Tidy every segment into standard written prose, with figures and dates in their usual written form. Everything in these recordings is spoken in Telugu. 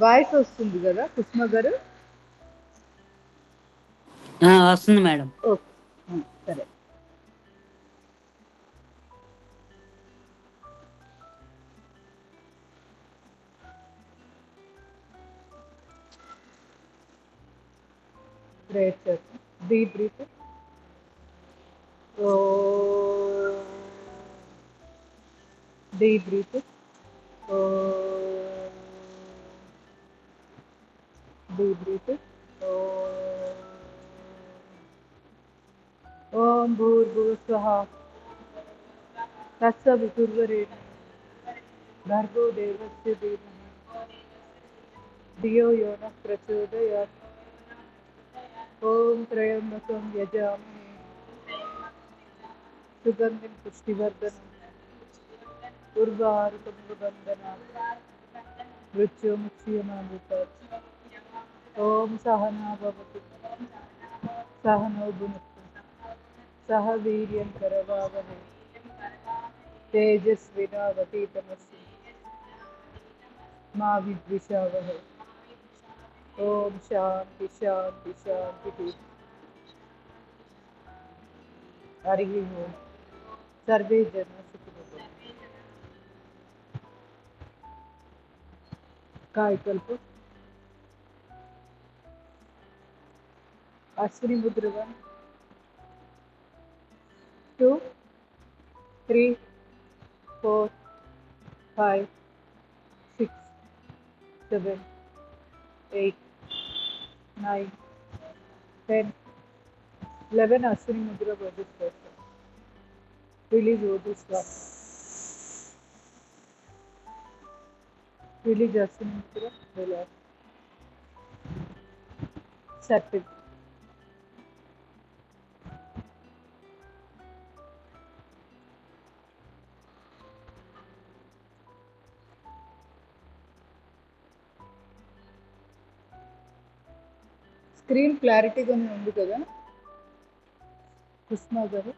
వాయిస్ వస్తుంది కదా కుసుమ గారు? వస్తుంది మేడం. ఓకే, సరే. ప్రేయర్ చేస్తాం. Deep breath. ఓ డీప్ బ్రీత్. ఓ డీప్ బ్రీత్. ఓం భూర్భువస్వః తత్సవితుర్వరేण्यं భర్గో దేవస్య ధీమహి ధియో యో నః ప్రచోదయాత్. ఓం త్రయంబకం యజామహే సుగంధిం పుష్టివర్ధనం ఉర్వారుకమివ బంధనాత్ మృత్యోర్ముక్షీయమామృతాత్. ఓం సహనా భవతు సహనౌ భునక్తు సహ వీర్యం కరవావహై తేజస్వినావధీతమస్తు మా విద్విషావహై. ఓం శాంతి శాంతి శాంతి. హరి ఓం. సర్వే జన సుఖినో భవంతు. Kayakalp Ashwini Mudra 1 2 3 4 5 6 7 8 9 10 11 Ashwini Mudra ప్రతిష్ఠిస్తాం. Release ఓదుస్వామి. Release Ashwini Mudra. Relax. Settle. Screen క్లారిటీగానే ఉంది కదా కుస్మా గారు?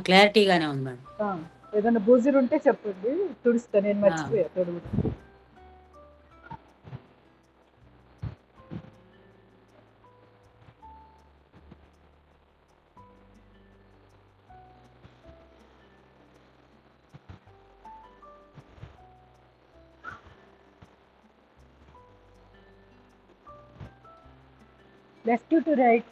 క్లారిటీగానే ఉంది మేడం. ఏదైనా బూజులు ఉంటే చెప్పండి, తుడుస్తా. నేను మర్చిపోయా తొడుగు. Left to right.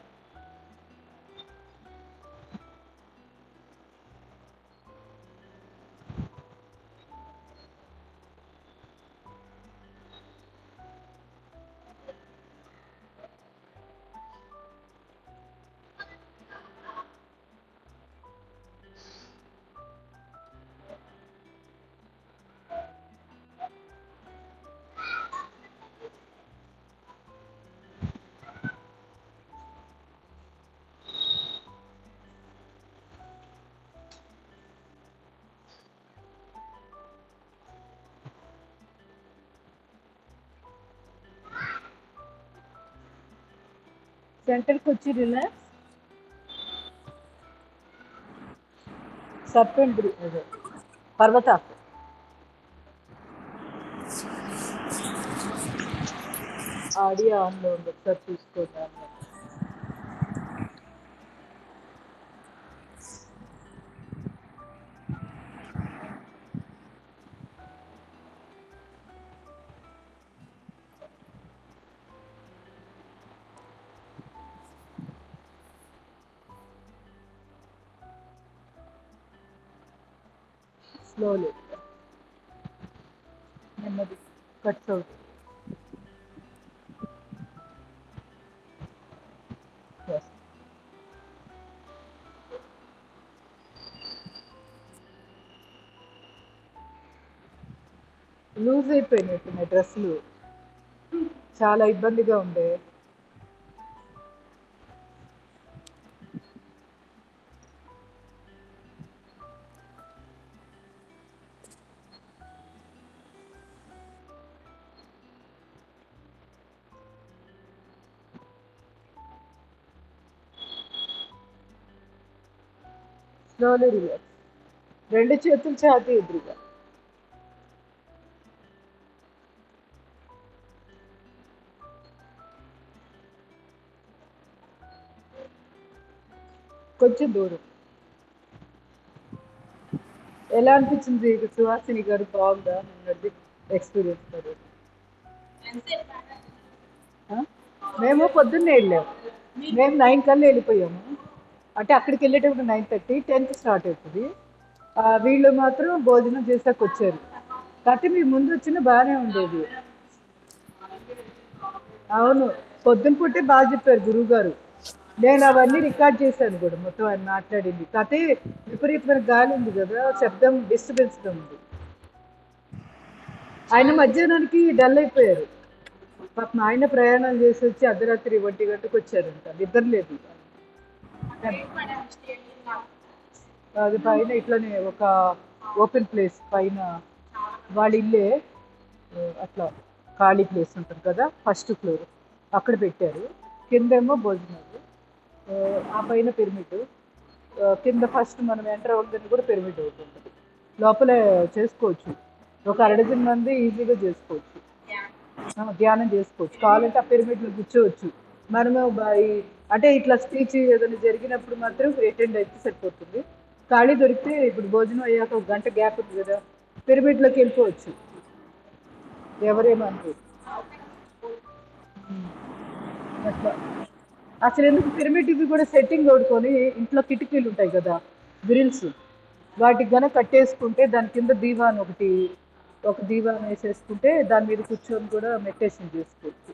సెంటర్కి వచ్చి రిలాక్స్. సర్పెంట్ పర్వతాకు. ఆడియో ఆన్లో ఉంది, ఒకసారి చూసుకోండి. స్లోలీ, నెమ్మది. Cuts out. లూజ్ అయిపోయినట్టున్నాయి డ్రెస్సులు, చాలా ఇబ్బందిగా ఉండే. Slowly relax. రెండు చేతులు ఛాతీ ఎదురుగా. కొంచెం దూరం. ఎలా అనిపించింది సుహాసిని గారు? బాగుందా నిన్నటి ఎక్స్పీరియన్స్ మరి? ఆ? మేము పొద్దున్నే వెళ్ళాము. మేము 9 కల్లా వెళ్ళిపోయాము. అంటే అక్కడికి వెళ్ళేటప్పుడు 9:30, 10కి స్టార్ట్ అవుతుంది. వీళ్ళు మాత్రం భోజనం చేసాక వచ్చారు. కాబట్టి మీ ముందు వచ్చిన బాగానే ఉండేది. అవును, పొద్దున పుట్టే బాగా చెప్పారు గురువు గారు. నేను అవన్నీ రికార్డ్ చేశాను కూడా, మొత్తం ఆయన మాట్లాడింది. కాకపోతే విపరీతమైన గాలి ఉంది కదా, శబ్దం డిస్టర్బెన్స్ ఉంది. ఆయన మధ్యాహ్నానికి డల్ అయిపోయారు. పాపం ఆయన ప్రయాణాలు చేసి వచ్చి అర్ధరాత్రి 1 గంటకు వచ్చారంట, నిద్ర లేదు. అది పైన ఇట్లనే ఒక ఓపెన్ ప్లేస్ పైన వాళ్ళ ఇల్లే, అట్లా ఖాళీ ప్లేస్ ఉంటుంది కదా, ఫస్ట్ ఫ్లోర్ అక్కడ పెట్టారు. కిందేమో భోజనాలు, ఆ పైన పిరమిడ్, కింద ఫస్ట్ మనం ఎంటర్ అవ్వడానికి కూడా పిరమిడ్ ఒకటి ఉంటుంది. లోపలే చేసుకోవచ్చు, ఒక 1/2 మంది ఈజీగా చేసుకోవచ్చు. ధ్యానం చేసుకోవచ్చు, కావాలంటే ఆ పిరమిడ్లో కూర్చోవచ్చు. మనము అంటే ఇట్లా స్పీచ్ ఏదైనా జరిగినప్పుడు మాత్రం అటెండ్ అయితే సరిపోతుంది. ఖాళీ దొరికితే ఇప్పుడు భోజనం అయ్యాక 1 గంట గ్యాప్ ఉంది కదా, పిరమిడ్లోకి వెళ్ళిపోవచ్చు, ఎవరేమనుకో. అట్లా అసలు ఎందుకు పిరమిడ్ ఇవి కూడా సెట్టింగ్ కొడుకొని ఇంట్లో కిటికీలు ఉంటాయి కదా, గ్రిల్స్, వాటికి గనక కట్టేసుకుంటే దాని కింద దీవాన్ ఒకటి, ఒక దీవాన్ వేసేసుకుంటే దాని మీద కూర్చొని కూడా మెడిటేషన్ చేసుకోవచ్చు.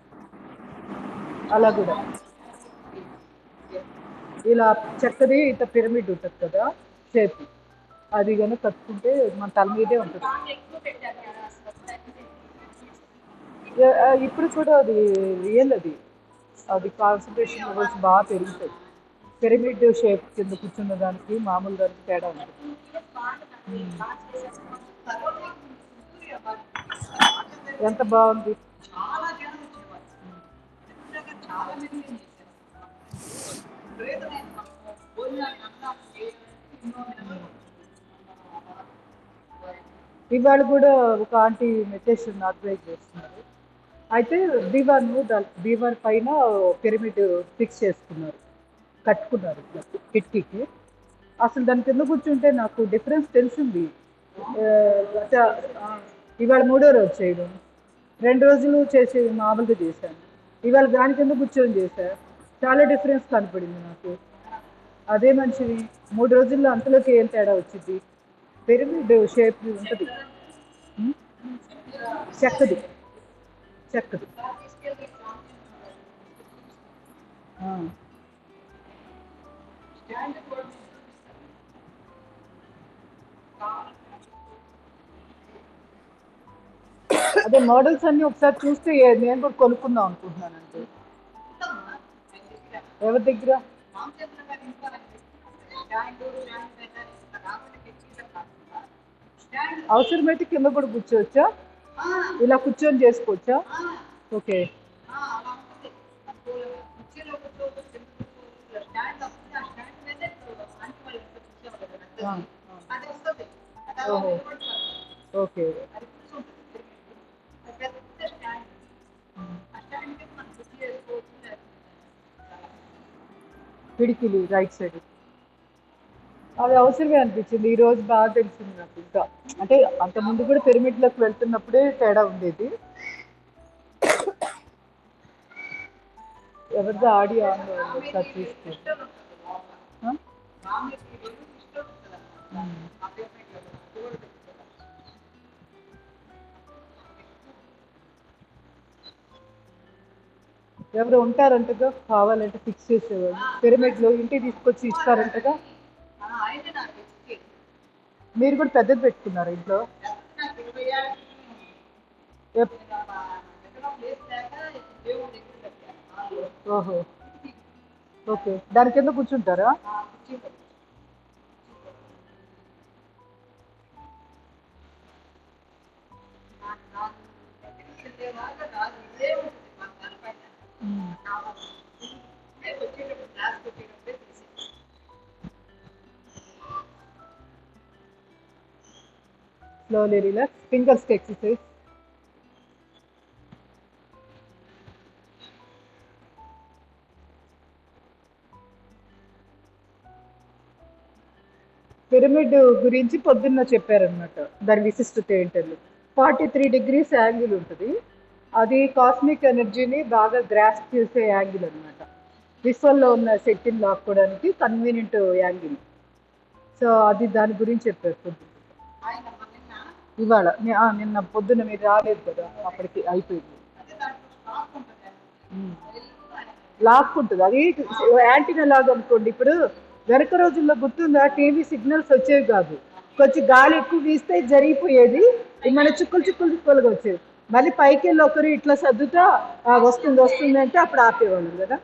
అలా కూడా ఇలా చెక్కది ఇంత పిరమిడ్ ఉంటుంది కదా షేప్, అది కనుక కట్టుకుంటే మన తల మీదే ఉంటుంది. ఇప్పుడు కూడా అది రియల్, అది అది కాన్సన్ట్రేషన్ లెవెల్స్ బాగా పెరుగుతాయి. పిరమిడ్ షేప్ కింద కూర్చున్న దానికి మామూలు దానికి తేడా ఉంటుంది. ఎంత బాగుంది. ఇవాళ కూడా ఒక ఆంటీ మెడిటేషన్ ఆర్గనైజ్ చేస్తున్నారు. అయితే దీవాన్ పైన పిరమిడ్ ఫిక్స్ చేసుకున్నారు, కట్టుకున్నారు ఇట్లా కిటికీకి. అసలు దాని కింద కూర్చుంటే నాకు డిఫరెన్స్ తెలిసింది. గత ఇవాళ 3వ రోజు చేయడం, 2 రోజులు చేసి మామూలుగా చేశాను, ఇవాళ దాని కింద కూర్చొని చేశా, చాలా డిఫరెన్స్ కనపడింది నాకు. అదే మనిషిని 3 రోజుల్లో అంతలోకి ఏం తేడా వచ్చింది. పిరమిడ్ షేప్ ఉంటుంది, చెక్కది, చెక్కది. అదే మోడల్స్ అన్ని ఒకసారి చూస్తే నేను కూడా కొనుక్కుందాం అనుకుంటున్నాను. అంటే ఎవరి దగ్గర? అవసరమైతే కింద కూడా కూర్చోవచ్చా? ఇలా కూర్చొని చేసుకోవచ్చా? ఓకే. ఓహో, ఓకే. పిడికిలి రైట్ సైడ్, అది అవసరమే అనిపించింది. ఈ రోజు బాగా తెలిసింది నాకు. ఇంకా అంటే అంత ముందు కూడా పిరమిడ్లోకి వెళ్తున్నప్పుడే తేడా ఉండేది. ఎవరిదో ఆడియో ఆన్లో ఒకసారి చూసుకోండి. ఎవరు ఉంటారంటగా, కావాలంటే ఫిక్స్ చేసేవాళ్ళు పిరమిడ్లో, ఇంటికి తీసుకొచ్చి ఇస్తారంటగా. మీరు కూడా పెద్దది పెట్టుకున్నారు ఇంట్లో? ఓహో, ఓకే. దాని కింద కూర్చుంటారా? Slowly relax. Fingers exercise. Pyramid గురించి పొద్దున్న చెప్పారనమాట. దాని విశిష్టత ఏంటని. 43 degrees యాంగిల్ ఉంటుంది. అది కాస్మిక్ ఎనర్జీని బాగా గ్రాస్ప్ చేసే యాంగిల్ అనమాట. విశ్వంలో ఉన్న శక్తిని లాక్కోవడానికి కన్వీనియంట్ యాంగిల్. సో అది దాని గురించి చెప్పారు పొద్దున్న. ఇవాళ నిన్న పొద్దున్న మీరు రాలేదు కదా, అప్పటికి అయిపోయింది. లాక్కుంటుంది అది. యాంటీనా లాగా అనుకోండి. ఇప్పుడు వెనక రోజుల్లో గుర్తుందా, టీవీ సిగ్నల్స్ వచ్చేవి కాదు. కొంచెం గాలి ఎక్కువ వీస్తే జరిగిపోయేది, మన చుక్కలు చుక్కలు చుక్కలుగా వచ్చేది. మళ్ళీ పైకి వెళ్ళి ఒకరు ఇట్లా సర్దుతా వస్తుంది వస్తుంది అంటే అప్పుడు ఆపేవాళ్ళు కదా.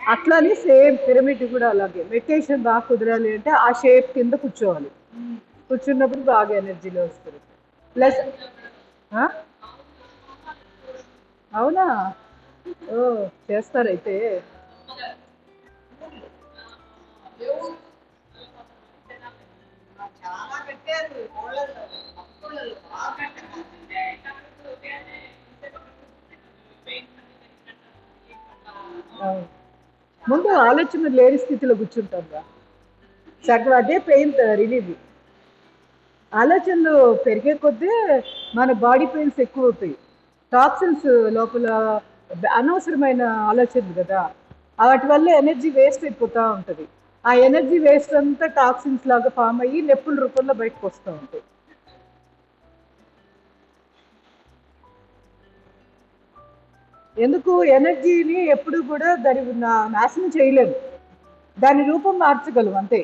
అట్లానే సేమ్ పిరమిడ్ కూడా అలాగే. మెడిటేషన్ బాగా కుదరాలి అంటే ఆ షేప్ కింద కూర్చోవాలి. కూర్చున్నప్పుడు బాగా ఎనర్జీలో వస్తుంది. ప్లస్ అవునా, ఓ చేస్తారైతే. ముందు ఆలోచన లేని స్థితిలో కూర్చుంటాం. సగం అదే పెయిన్ రిలీవ్. ఆలోచనలు పెరిగే కొద్దీ మన బాడీ పెయిన్స్ ఎక్కువ అవుతాయి. టాక్సిన్స్ లోపల అనవసరమైన ఆలోచనలు కదా, వాటి వల్ల ఎనర్జీ వేస్ట్ అయిపోతూ ఉంటుంది. ఆ ఎనర్జీ వేస్ట్ అంతా టాక్సిన్స్ లాగా ఫామ్ అయ్యి నొప్పుల రూపంలో బయటకు వస్తూ ఉంటాయి. ఎందుకు ఎనర్జీని ఎప్పుడు కూడా దాని నాశనం చేయలేము, దాని రూపం మార్చగలం అంతే.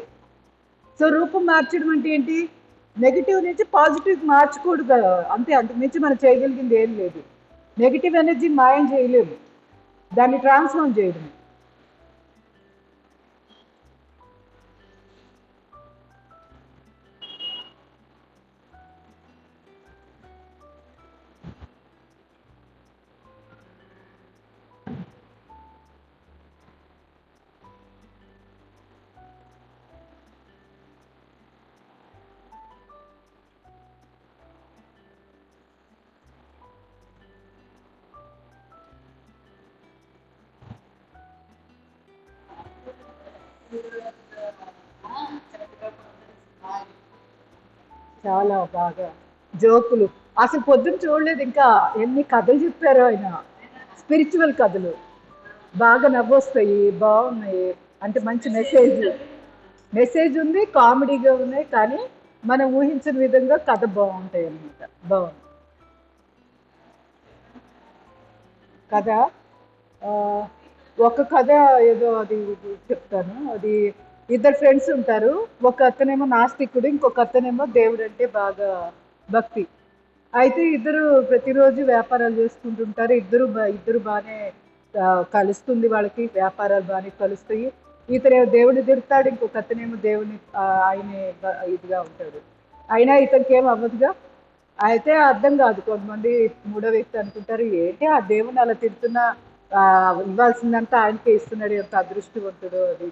సో రూపం మార్చడం అంటే ఏంటి, నెగిటివ్ నుంచి పాజిటివ్ మార్చకూడదు అంతే. అంతకు మించి మనం చేయగలిగింది ఏం లేదు. నెగిటివ్ ఎనర్జీ మాయం చేయలేము, దాన్ని ట్రాన్స్ఫార్మ్ చేయడం. చాలా బాగా జోకులు. అసలు పొద్దున్న చూడలేదు ఇంకా, ఎన్ని కథలు చెప్పారో ఆయన. స్పిరిచువల్ కథలు బాగా నవ్వొస్తాయి, బాగున్నాయి. అంటే మంచి మెసేజ్ ఉంది, కామెడీగా ఉన్నాయి. కానీ మనం ఊహించిన విధంగా కథ బాగుంటాయి అన్నమాట. బాగుంది కథ. ఒక కథ ఏదో అది చెప్తాను. అది ఇద్దరు ఫ్రెండ్స్ ఉంటారు. ఒక అతనేమో నాస్తికుడు, ఇంకొక అతనేమో దేవుడు అంటే బాగా భక్తి. అయితే ఇద్దరు ప్రతిరోజు వ్యాపారాలు చేసుకుంటుంటారు. ఇద్దరు బాగానే కలుస్తుంది వాళ్ళకి, వ్యాపారాలు బాగానే కలుస్తాయి. ఇతనేమో దేవుడిని తిడతాడు, ఇంకొక అతనేమో దేవుని ఆయనే ఇదిగా ఉంటాడు. అయినా ఇతనికి ఏం అవ్వదుగా. అయితే అర్థం కాదు, కొంతమంది మూడో వ్యక్తి అనుకుంటారు ఏంటి ఆ దేవుని అలా తిడుతున్నా ఇవ్వాల్సిందంతా ఆయనకే ఇస్తున్నాడు, ఎంత అదృష్టవంతుడు, అది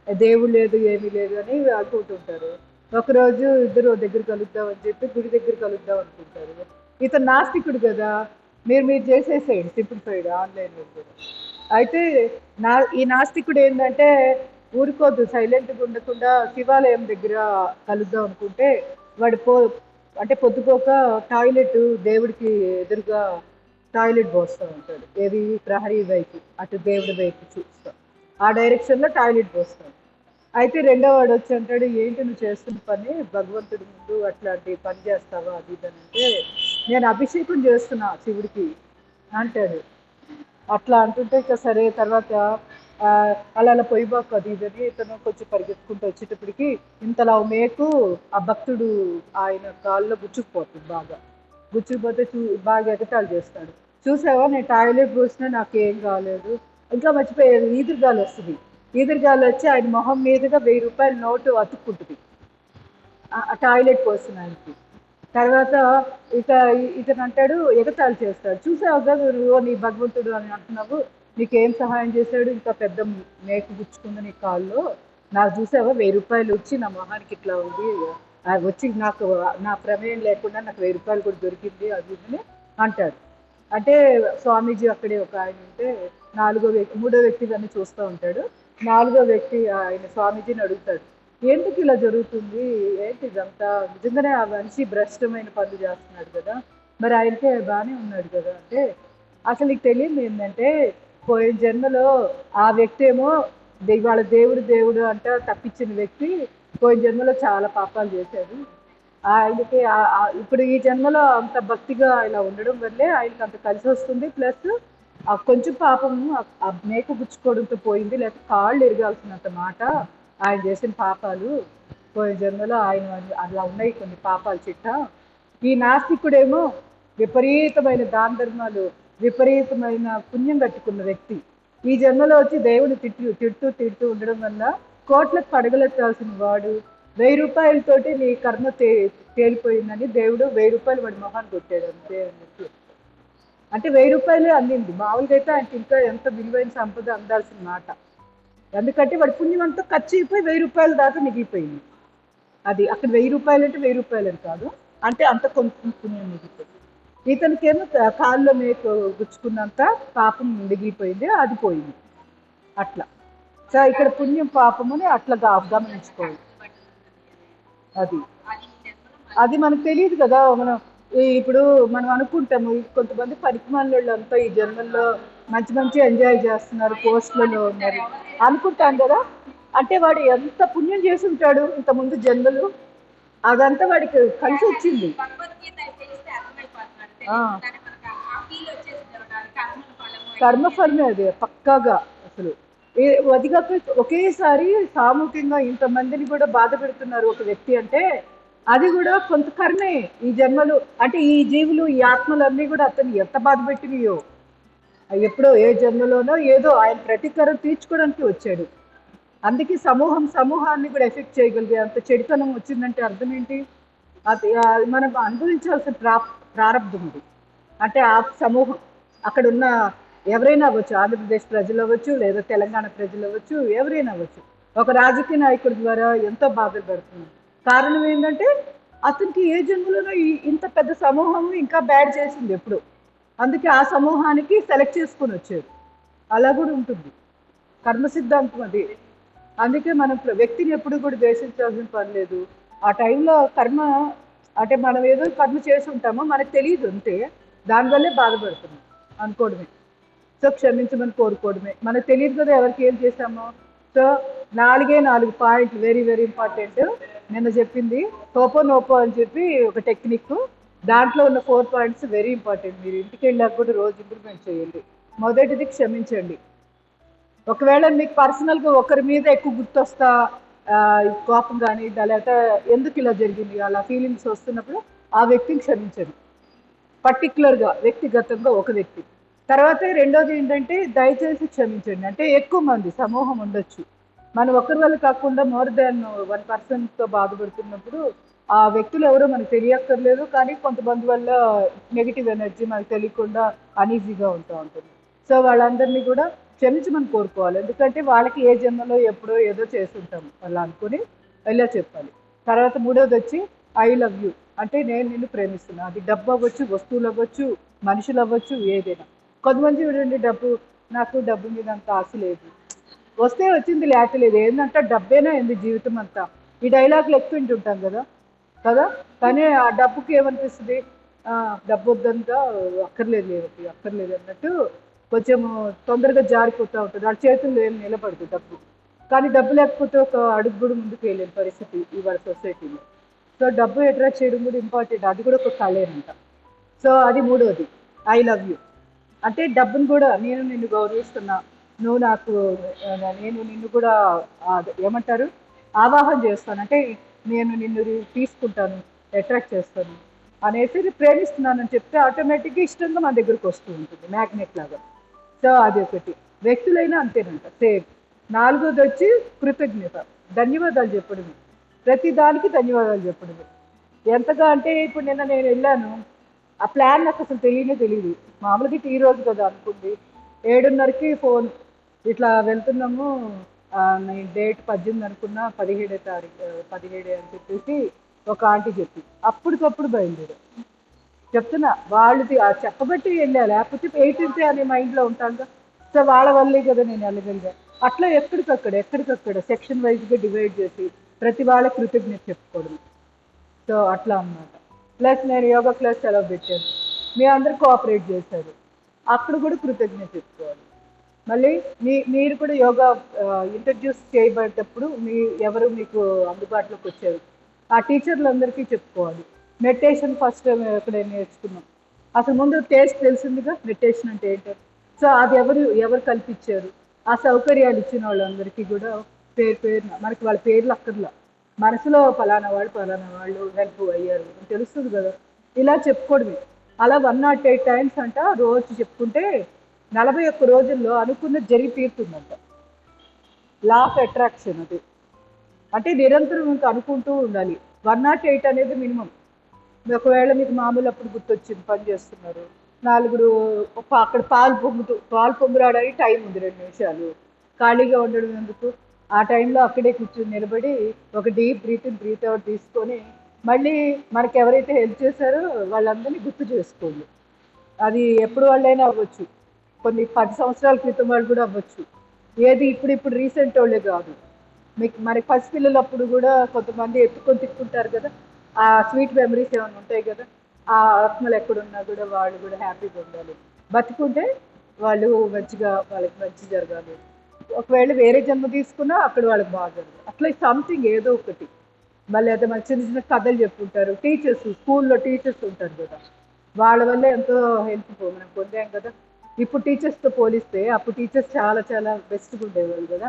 దేవుడు లేదు ఏమీ లేదు అని అనుకుంటుంటారు. ఒకరోజు ఇద్దరు దగ్గర కలుద్దాం అని చెప్పి గుడి దగ్గర కలుద్దాం అనుకుంటారు. ఇతను నాస్తికుడు కదా, మీరు చేసేసేయండి, సింప్లిఫైడ్ ఆన్లైన్. అయితే ఈ నాస్తికుడు ఏంటంటే ఊరుకోద్దు, సైలెంట్గా ఉండకుండా శివాలయం దగ్గర కలుద్దాం అనుకుంటే వాడు అంటే పొద్దుపోక టాయిలెట్ దేవుడికి ఎదురుగా టాయిలెట్ పోస్తూ ఉంటాడు. ఏది ప్రహరీ వైపు, అటు దేవుడి వైపు చూస్తాం, ఆ డైరెక్షన్లో టాయిలెట్ పోస్తాం. అయితే రెండో వాడు వచ్చి అంటాడు, ఏంటి నువ్వు చేస్తున్న పని, భగవంతుడి ముందు అట్లాంటి పని చేస్తావా అది ఇది అంటే, నేను అభిషేకం చేస్తున్నా శివుడికి అంటాడు. అట్లా అంటుంటే ఇక సరే. తర్వాత అలా పొయ్యిబాకు అది ఇదని ఇతను కొంచెం పరిగెత్తుకుంటూ వచ్చేటప్పటికి ఇంతలా మేకు ఆ భక్తుడు ఆయన కాళ్ళలో గుచ్చుకుపోతుంది. గుచ్చుకుపోతే బాగా ఎగతాళి చేస్తాడు. చూసావా నేను టాయిలెట్ పోసినా నాకేం కాలేదు. ఇంకా మర్చిపోయాడు, ఈదురుగాలి వస్తుంది. ఈదురుగాలి వచ్చి ఆయన మొహం మీదుగా 1000 రూపాయల నోటు అతుక్కుంటుంది ఆ టాయిలెట్ పోసిన ఆయనకి. తర్వాత ఇతను అంటాడు, ఎగతాళి చేస్తాడు, చూసావు కదా నువ్వు నీ భగవంతుడు అని అంటున్నావు, నీకేం సహాయం చేశాడు, ఇంకా పెద్ద మేకు గుచ్చుకుంది నీ కాల్లో, నాకు చూసావా 1000 రూపాయలు వచ్చి నా మొహానికి ఇట్లా ఉంది, వచ్చి నాకు నా ప్రమేయం లేకుండా నాకు 1000 రూపాయలు కూడా దొరికింది అది అని అంటాడు. అంటే స్వామీజీ అక్కడే ఒక ఆయన ఉంటే మూడో వ్యక్తి దాన్ని చూస్తూ ఉంటాడు. 4వ వ్యక్తి ఆయన స్వామీజీని అడుగుతాడు, ఎందుకు ఇలా జరుగుతుంది, ఏంటి ఇదంతా, నిజంగానే ఆ మనిషి భ్రష్టమైన పనులు చేస్తున్నాడు కదా, మరి ఆయనకే బాగానే ఉన్నాడు కదా అంటే, అసలు నీకు తెలియదు ఏంటంటే పోయిన జన్మలో ఆ వ్యక్తి ఏమో వాళ్ళ దేవుడు దేవుడు అంట తప్పించిన వ్యక్తి పోయిన జన్మలో చాలా పాపాలు చేశాడు. ఆయనకి ఇప్పుడు ఈ జన్మలో అంత భక్తిగా ఇలా ఉండడం వల్లే ఆయనకి అంత కలిసి వస్తుంది. ప్లస్ ఆ కొంచెం పాపము ఆ మేక గుచ్చుకోవడంతో పోయింది, లేకపోతే కాళ్ళు ఎరగాల్సినంత మాట ఆయన చేసిన పాపాలు పోయిన జన్మలో ఆయన అలా ఉన్నాయి కొన్ని పాపాలు చిట్ట. ఈ నాస్తికుడేమో విపరీతమైన దాన ధర్మాలు, విపరీతమైన పుణ్యం కట్టుకున్న వ్యక్తి ఈ జన్మలో వచ్చి దేవుని తిడుతూ తిడుతూ ఉండడం వల్ల కోట్లకు పడగలెత్తాల్సిన వాడు 1000 రూపాయలతోటి నీ కర్మ తేలిపోయిందని దేవుడు 1000 రూపాయలు వాడి మొహాన్ని కొట్టాడు అంతే అన్నట్టు. అంటే 1000 రూపాయలే అందింది, మామూలుగా అయితే ఆయనకి ఇంకా ఎంత విలువైన సంపద అందాల్సిన మాట. ఎందుకంటే వాడి పుణ్యం అంతా ఖర్చు అయిపోయి 1000 రూపాయల దాకా మిగిలిపోయింది. అది అక్కడ 1000 రూపాయలు అంటే 1000 రూపాయలు అని కాదు, అంటే అంత కొంచెం పుణ్యం మిగిలిపోయింది. ఇతనికేమో కాళ్ళలో మేకు గుచ్చుకున్నంత పాపం మిగిలిపోయింది, అది పోయింది అట్లా. సో ఇక్కడ పుణ్యం పాపం అని అట్లా గమనించుకోవాలి. అది అది మనకు తెలియదు కదా. మనం ఇప్పుడు మనం అనుకుంటాము కొంతమంది పరిమాణాలు అంతా ఈ జన్మల్లో మంచి మంచి ఎంజాయ్ చేస్తున్నారు, పోస్టులలో ఉన్నారు అనుకుంటాం కదా. అంటే వాడు ఎంత పుణ్యం చేసి ఉంటాడు ఇంతకుముందు జన్మలు, అదంతా వాడికి కలిసి వచ్చింది. కర్మఫలమే అది పక్కాగా. అసలు అది కాక ఒకేసారి సామూహికంగా ఇంతమందిని కూడా బాధ పెడుతున్నారు ఒక వ్యక్తి అంటే అది కూడా కొంత కర్మే ఈ జన్మలు. అంటే ఈ జీవులు ఈ ఆత్మలన్నీ కూడా అతన్ని ఎంత బాధ పెట్టినయో, ఎప్పుడో ఏ జన్మలోనో ఏదో ఆయన ప్రతీకారం తీర్చుకోవడానికి వచ్చాడు. అందుకే సమూహాన్ని కూడా ఎఫెక్ట్ చేయగలిగే అంత చెడుతనం వచ్చిందంటే అర్థం ఏంటి, అది మనం అనుభవించాల్సిన ప్రారంభం ఉంది. అంటే ఆ సమూహం అక్కడ ఉన్న ఎవరైనా అవ్వచ్చు, ఆంధ్రప్రదేశ్ ప్రజలు అవ్వచ్చు, లేదా తెలంగాణ ప్రజలు అవ్వచ్చు, ఎవరైనా అవ్వచ్చు, ఒక రాజకీయ నాయకుడి ద్వారా ఎంతో బాధలు పడుతుంది. కారణం ఏంటంటే అతనికి ఏ జన్మలోనో ఇంత పెద్ద సమూహం ఇంకా బ్యాడ్ చేసింది ఎప్పుడు, అందుకే ఆ సమూహానికి సెలెక్ట్ చేసుకొని వచ్చాడు. అలా కూడా ఉంటుంది కర్మ సిద్ధాంతం అది. అందుకే మనం వ్యక్తిని ఎప్పుడు కూడా ద్వేషించాల్సిన పని లేదు. ఆ టైంలో కర్మ అంటే మనం ఏదో కర్మ చేసి ఉంటామో మనకు తెలియదు అంతే, దానివల్లే బాధపడుతున్నాం అనుకోవడమే. సో క్షమించమని కోరుకోవడమే, మనకు తెలియదు కదా ఎవరికి ఏం చేశామో. సో 4 పాయింట్లు వెరీ వెరీ ఇంపార్టెంట్. నిన్న చెప్పింది నోపో అని చెప్పి ఒక టెక్నిక్, దాంట్లో ఉన్న 4 పాయింట్స్ వెరీ ఇంపార్టెంట్. మీరు ఇంటికి వెళ్ళాక కూడా రోజు ఇంప్లిమెంట్ చేయండి. మొదటిది క్షమించండి. ఒకవేళ మీకు పర్సనల్గా ఒకరి మీద ఎక్కువ గుర్తొస్తా కోపం కానీ లేకపోతే ఎందుకు ఇలా జరిగింది అలా ఫీలింగ్స్ వస్తున్నప్పుడు ఆ వ్యక్తిని క్షమించండి, పర్టికులర్గా వ్యక్తిగతంగా ఒక వ్యక్తి. తర్వాత రెండోది ఏంటంటే దయచేసి క్షమించండి. అంటే ఎక్కువ మంది సమూహం ఉండొచ్చు, మనం ఒకరి వల్ల కాకుండా మోర్ దాన్ 1%తో బాధపడుతున్నప్పుడు ఆ వ్యక్తులు ఎవరో మనకు తెలియక్కర్లేదు, కానీ కొంతమంది వల్ల నెగిటివ్ ఎనర్జీ మనకు తెలియకుండా అనీజీగా ఉంటూ ఉంటుంది. సో వాళ్ళందరినీ కూడా క్షమించమని కోరుకోవాలి, ఎందుకంటే వాళ్ళకి ఏ జన్మలో ఎప్పుడో ఏదో చేస్తుంటాము వాళ్ళు అనుకుని ఇలా చెప్పాలి. తర్వాత మూడోది వచ్చి ఐ లవ్ యూ, అంటే నేను నిన్ను ప్రేమిస్తున్నా. అది డబ్బు అవ్వచ్చు, వస్తువులు అవ్వచ్చు, మనుషులు అవ్వచ్చు, ఏదైనా. కొంతమంది చూడండి నాకు డబ్బు మీద అంత ఆశ లేదు, వస్తే వచ్చింది లేకలేదు, ఏంటంటే డబ్బేనా ఏంది జీవితం అంతా. ఈ డైలాగులు ఎక్కువ వింటుంటాం కదా కదా కానీ ఆ డబ్బుకి ఏమనిపిస్తుంది, డబ్బు వద్దంతా అక్కర్లేదు అన్నట్టు కొంచెం తొందరగా జారిపోతూ ఉంటుంది, వాళ్ళ చేతుల్లో ఏం నిలబడుతుంది డబ్బు. కానీ డబ్బు లేకపోతే ఒక అడుగు కూడా ముందుకు వెళ్ళలేని పరిస్థితి ఇవాళ సొసైటీలో. సో డబ్బు అట్రాక్ట్ చేయడం కూడా ఇంపార్టెంట్, అది కూడా ఒక కళేనంట. సో అది మూడోది ఐ లవ్ యూ. అంటే డబ్బును కూడా నేను నిన్ను గౌరవిస్తున్నా, నువ్వు నాకు, నేను నిన్ను కూడా ఏమంటారు ఆవాహన చేస్తాను, అంటే నేను నిన్ను తీసుకుంటాను, అట్రాక్ట్ చేస్తాను అనేసి ప్రేమిస్తున్నానని చెప్తే ఆటోమేటిక్గా ఇష్టంగా మన దగ్గరకు వస్తూ ఉంటుంది మ్యాగ్నెట్ లాగా. సో అది ఒకటి. వ్యక్తులైనా అంతేనంట సేమ్. నాలుగోది వచ్చి కృతజ్ఞత, ధన్యవాదాలు చెప్పడమే, ప్రతి దానికి ధన్యవాదాలు చెప్పడమే. ఎంతగా అంటే ఇప్పుడు నిన్న నేను వెళ్ళాను, ఆ ప్లాన్ నాకు అసలు తెలియదు. మామూలుగా ఈ రోజు కదా అనుకుంది, 7:30కి ఫోన్, ఇట్లా వెళ్తున్నాము, నేను డేట్ 18 అనుకున్నా, 17 తారీఖు 17 అని చెప్పేసి ఒక ఆంటీ చెప్పి అప్పటికప్పుడు బయలుదేరా. చెప్తున్నా వాళ్ళది చెప్పబట్టి వెళ్ళా, లేకపోతే 18 అనే మైండ్లో ఉంటాను. సో వాళ్ళ వల్లే కదా నేను వెళ్ళగలిగా. అట్లా ఎక్కడికక్కడ సెక్షన్ వైజ్గా డివైడ్ చేసి ప్రతి వాళ్ళ కృతజ్ఞత చెప్పుకోవడం. సో అట్లా అన్నమాట. ప్లస్ నేను యోగా క్లాస్ సెలవు పెట్టాను, మీ అందరు కోఆపరేట్ చేశారు, అక్కడ కూడా కృతజ్ఞత చెప్పుకోవాలి. మళ్ళీ మీరు కూడా యోగా ఇంట్రడ్యూస్ చేయబడేటప్పుడు ఎవరు మీకు అందుబాటులోకి వచ్చారు, ఆ టీచర్లందరికీ చెప్పుకోవాలి. మెడిటేషన్ ఫస్ట్ టైం ఎక్కడైనా నేర్చుకున్నాం, అసలు ముందు టేస్ట్ తెలిసిందిగా మెడిటేషన్ అంటే ఏంటో. సో అది ఎవరు కల్పించారు, ఆ సౌకర్యాలు ఇచ్చిన వాళ్ళందరికీ కూడా పేరున మనకి వాళ్ళ పేర్లు అక్కర్లా, మనసులో పలానా వాళ్ళు హెల్ప్ అయ్యారు అని తెలుస్తుంది కదా, ఇలా చెప్పుకోవడమే. అలా 108 టైమ్స్ అంట రోజు చెప్పుకుంటే 41 రోజుల్లో అనుకున్నది జరిగి తీరుతుందంట. లా ఆఫ్ అట్రాక్షన్ అది. అంటే నిరంతరం ఇంకా అనుకుంటూ ఉండాలి. 108 అనేది మినిమం. ఒకవేళ మీకు మామూలు అప్పుడు గుర్తొచ్చింది, పని చేస్తున్నారు, నలుగురు అక్కడ పాలు పొంగురాడని టైం ఉంది 2 నిమిషాలు, ఖాళీగా ఉండడం ఎందుకు, ఆ టైంలో అక్కడే కూర్చొని నిలబడి ఒక డీప్ బ్రీత్ అవుట్ తీసుకొని మళ్ళీ మనకి ఎవరైతే హెల్ప్ చేశారో వాళ్ళందరినీ గుర్తు చేసుకోండి. అది ఎప్పుడు వాళ్ళైనా అవ్వచ్చు, కొన్ని 10 సంవత్సరాల క్రితం వాళ్ళు కూడా అవ్వచ్చు, ఏది ఇప్పుడు రీసెంట్ వాళ్ళే కాదు. మీకు మనకి పసి పిల్లలు అప్పుడు కూడా కొంతమంది ఎత్తుకొని తిప్పుకుంటారు కదా, ఆ స్వీట్ మెమరీస్ ఏమైనా ఉంటాయి కదా, ఆ ఆత్మలు ఎక్కడున్నా కూడా వాళ్ళు కూడా హ్యాపీగా ఉండాలి, బతుకుంటే వాళ్ళకి మంచి జరగాలి. ఒకవేళ వేరే జన్మ తీసుకున్నా అక్కడ వాళ్ళకి బాగా జరగాలి. అట్లా సంథింగ్ ఏదో ఒకటి. మళ్ళీ అదే మన చిన్న కథలు చెప్పుకుంటారు, స్కూల్లో టీచర్స్ ఉంటారు కదా, వాళ్ళ వల్ల ఎంతో హెల్ప్ మనం పొందాం కదా. ఇప్పుడు టీచర్స్తో పోలిస్తే అప్పుడు టీచర్స్ చాలా చాలా బెస్ట్గా ఉండేవాళ్ళు కదా.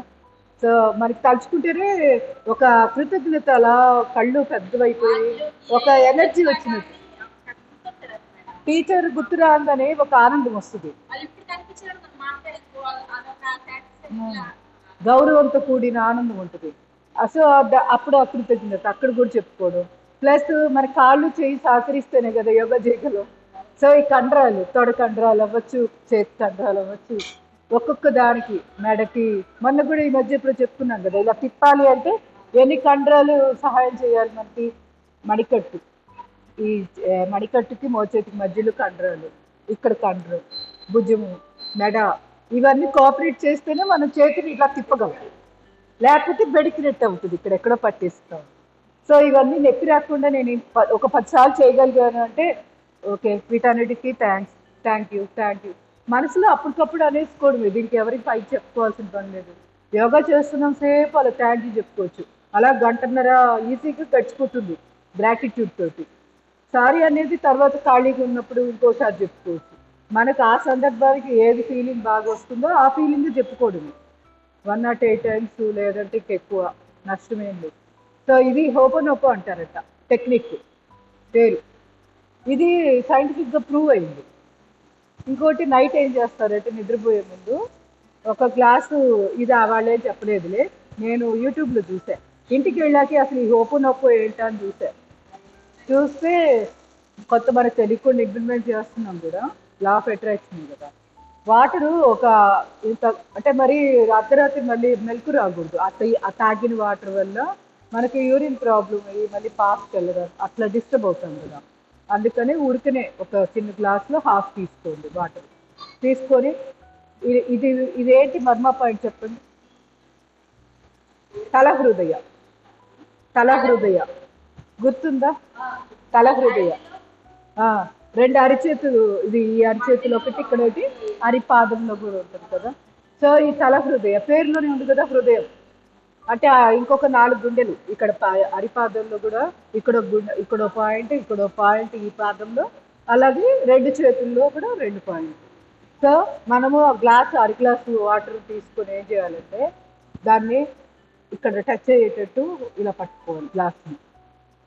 సో మనకి తలుచుకుంటేనే ఒక కృతజ్ఞత, అలా కళ్ళు పెద్దవైపోయి ఒక ఎనర్జీ వచ్చినట్టు. టీచర్ గుర్తు రాగానే ఒక ఆనందం వస్తుంది, గౌరవంతో కూడిన ఆనందం ఉంటుంది. సో అప్పుడు అకృతజ్ఞత అక్కడ కూడా చెప్పుకోవడం. ప్లస్ మన కాళ్ళు చేయి సహకరిస్తేనే కదా యోగా చేయగలం. సో ఈ కండరాలు, తొడ కండరాలు అవ్వచ్చు, చేతి కండరాలు అవ్వచ్చు, ఒక్కొక్క దానికి, మెడకి, మొన్న కూడా ఈ మధ్య ఇప్పుడు చెప్పుకున్నాం కదా, ఇలా తిప్పాలి అంటే ఎన్ని కండరాలు సహాయం చేయాలి మనకి. మణికట్టు, ఈ మణికట్టుకి మోచేతికి మధ్యలో కండరాలు, ఇక్కడ కండరం, భుజము, మెడ, ఇవన్నీ కోఆపరేట్ చేస్తేనే మనం చేతిని ఇలా తిప్పగలం, లేకపోతే బెడికినట్టు అవుతుంది, ఇక్కడ ఎక్కడో పట్టేస్తాం. సో ఇవన్నీ నొప్పి రాకుండా నేను ఒక 10 సార్లు చేయగలిగాను అంటే ఓకే, వీటన్నిటికీ థ్యాంక్ యూ. మనసులో అప్పటికప్పుడు అనేసుకోవడమే, దీనికి ఎవరికి పైకి చెప్పుకోవాల్సిన పని లేదు. యోగా చేస్తున్నాం సేపు అలా థ్యాంక్ యూ చెప్పుకోవచ్చు, అలా గంటన్నర ఈజీగా గడిచిపోతుంది గ్రాటిట్యూడ్ తోటి. సారీ అనేది తర్వాత ఖాళీగా ఉన్నప్పుడు ఇంకోసారి చెప్పుకోవచ్చు. మనకు ఆ సందర్భానికి ఏది ఫీలింగ్ బాగా వస్తుందో ఆ ఫీలింగ్ చెప్పుకోవడమే. 108 టైమ్స్ లేదంటే ఎక్కువ నష్టమేం లేదు. సో ఇది హోపోనోపో అంటారట టెక్నిక్ పేరు. ఇది సైంటిఫిక్గా ప్రూవ్ అయింది. ఇంకోటి నైట్ ఏం చేస్తారంటే నిద్రపోయే ముందు ఒక గ్లాసు, ఇది వాళ్ళేం చెప్పలేదులే, నేను యూట్యూబ్లో చూసాను, ఇంటికి వెళ్ళాక అసలు ఈ హోపోనోపో ఏంటా అని చూస్తే కొత్త మనకు తెలియకుండా ఇంప్లిమెంట్ చేస్తున్నాం కూడా, లా ఆఫ్ అట్రాక్షన్ కదా. వాటరు ఒక ఇంత అంటే మరి అర్ధరాత్రి మళ్ళీ మెలకు రాకూడదు, ఆ తాగిన వాటర్ వల్ల మనకి యూరిన్ ప్రాబ్లం అయ్యి మళ్ళీ పాస్కి వెళ్ళడం అట్లా డిస్టర్బ్ అవుతాం కదా. అందుకని ఉడికనే ఒక చిన్న గ్లాస్లో హాఫ్ తీసుకోండి వాటర్ తీసుకొని. ఇదేంటి మర్మా పాయింట్ చెప్పండి. తల హృదయ గుర్తుందా? తల హృదయ, 2 అరిచేతులు, ఇది ఈ అరిచేతులు ఒకటి, ఇక్కడ ఒకటి, అరిపాదంలో కూడా ఉంటుంది కదా. సో ఈ తల హృదయ పేరులోనే ఉంది కదా, హృదయం అంటే ఇంకొక 4 గుండెలు, ఇక్కడ అరిపాదంలో కూడా, ఇక్కడ పాయింట్ ఈ పాదంలో, అలాగే 2 చేతుల్లో కూడా 2 పాయింట్. సో మనము అర గ్లాసు వాటర్ తీసుకొని ఏం చేయాలంటే దాన్ని ఇక్కడ టచ్ అయ్యేటట్టు ఇలా పట్టుకోవాలి, గ్లాస్ని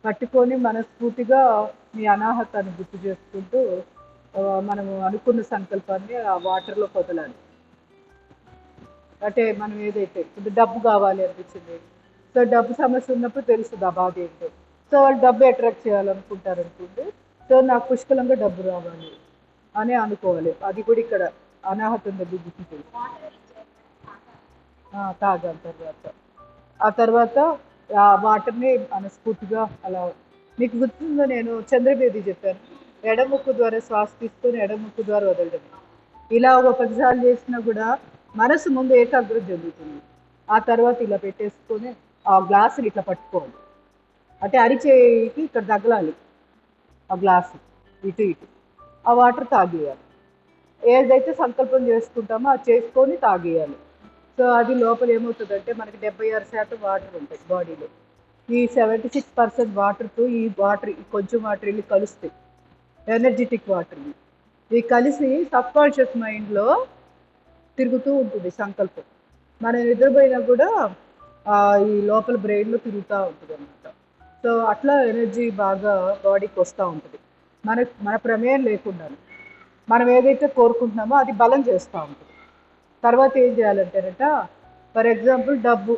పట్టుకొని మనస్ఫూర్తిగా మీ అనాహతాన్ని గుర్తు చేసుకుంటూ మనము అనుకున్న సంకల్పాన్ని ఆ వాటర్లో వదలాలి. అంటే మనం ఏదైతే ఇప్పుడు డబ్బు కావాలి అనిపించింది, సో డబ్బు సమస్య ఉన్నప్పుడు తెలుస్తుంది ఆ బాధ ఏంటో. సో వాళ్ళు డబ్బు అట్రాక్ట్ చేయాలనుకుంటారు అనుకుంటే, సో నాకు పుష్కలంగా డబ్బు రావాలి అని అనుకోవాలి. అది కూడా ఇక్కడ అనాహతం దగ్గర గుర్తు తాగాలి. ఆ తర్వాత ఆ వాటర్ని మనస్ఫూర్తిగా అలా, మీకు గుర్తుందో నేను చంద్రబేది చెప్పాను, ఎడముక్కు ద్వారా శ్వాస తీసుకొని ఎడముక్కు ద్వారా వదలడం. ఇలా ఒక 10 సార్లు చేసినా కూడా మనసు ముందు ఏకాగ్రత జరుగుతుంది. ఆ తర్వాత ఇలా పెట్టేసుకొని ఆ గ్లాసుని ఇట్లా పట్టుకోవాలి, అంటే అరిచేయికి ఇక్కడ తగలాలి ఆ గ్లాసు, ఇటు ఇటు. ఆ వాటర్ తాగేయాలి. ఏదైతే సంకల్పం చేసుకుంటామో అది చేసుకొని తాగేయాలి. సో అది లోపల ఏమవుతుందంటే మనకి 76% వాటర్ ఉంటాయి బాడీలో. ఈ 76% వాటర్తో ఈ వాటర్ కొంచెం వాటర్ వెళ్ళి కలుస్తాయి, ఎనర్జెటిక్ వాటర్. ఇవి కలిసి సబ్ కాన్షియస్ మైండ్లో తిరుగుతూ ఉంటుంది సంకల్పం. మనం నిద్రపోయినా కూడా ఈ లోపల బ్రెయిన్లో తిరుగుతూ ఉంటుంది అనమాట. సో అట్లా ఎనర్జీ బాగా బాడీకి వస్తూ ఉంటుంది, మన ప్రమేయం లేకుండా. మనం ఏదైతే కోరుకుంటున్నామో అది బలం చేస్తూ ఉంటుంది. తర్వాత ఏం చేయాలంటేనట, ఫర్ ఎగ్జాంపుల్ డబ్బు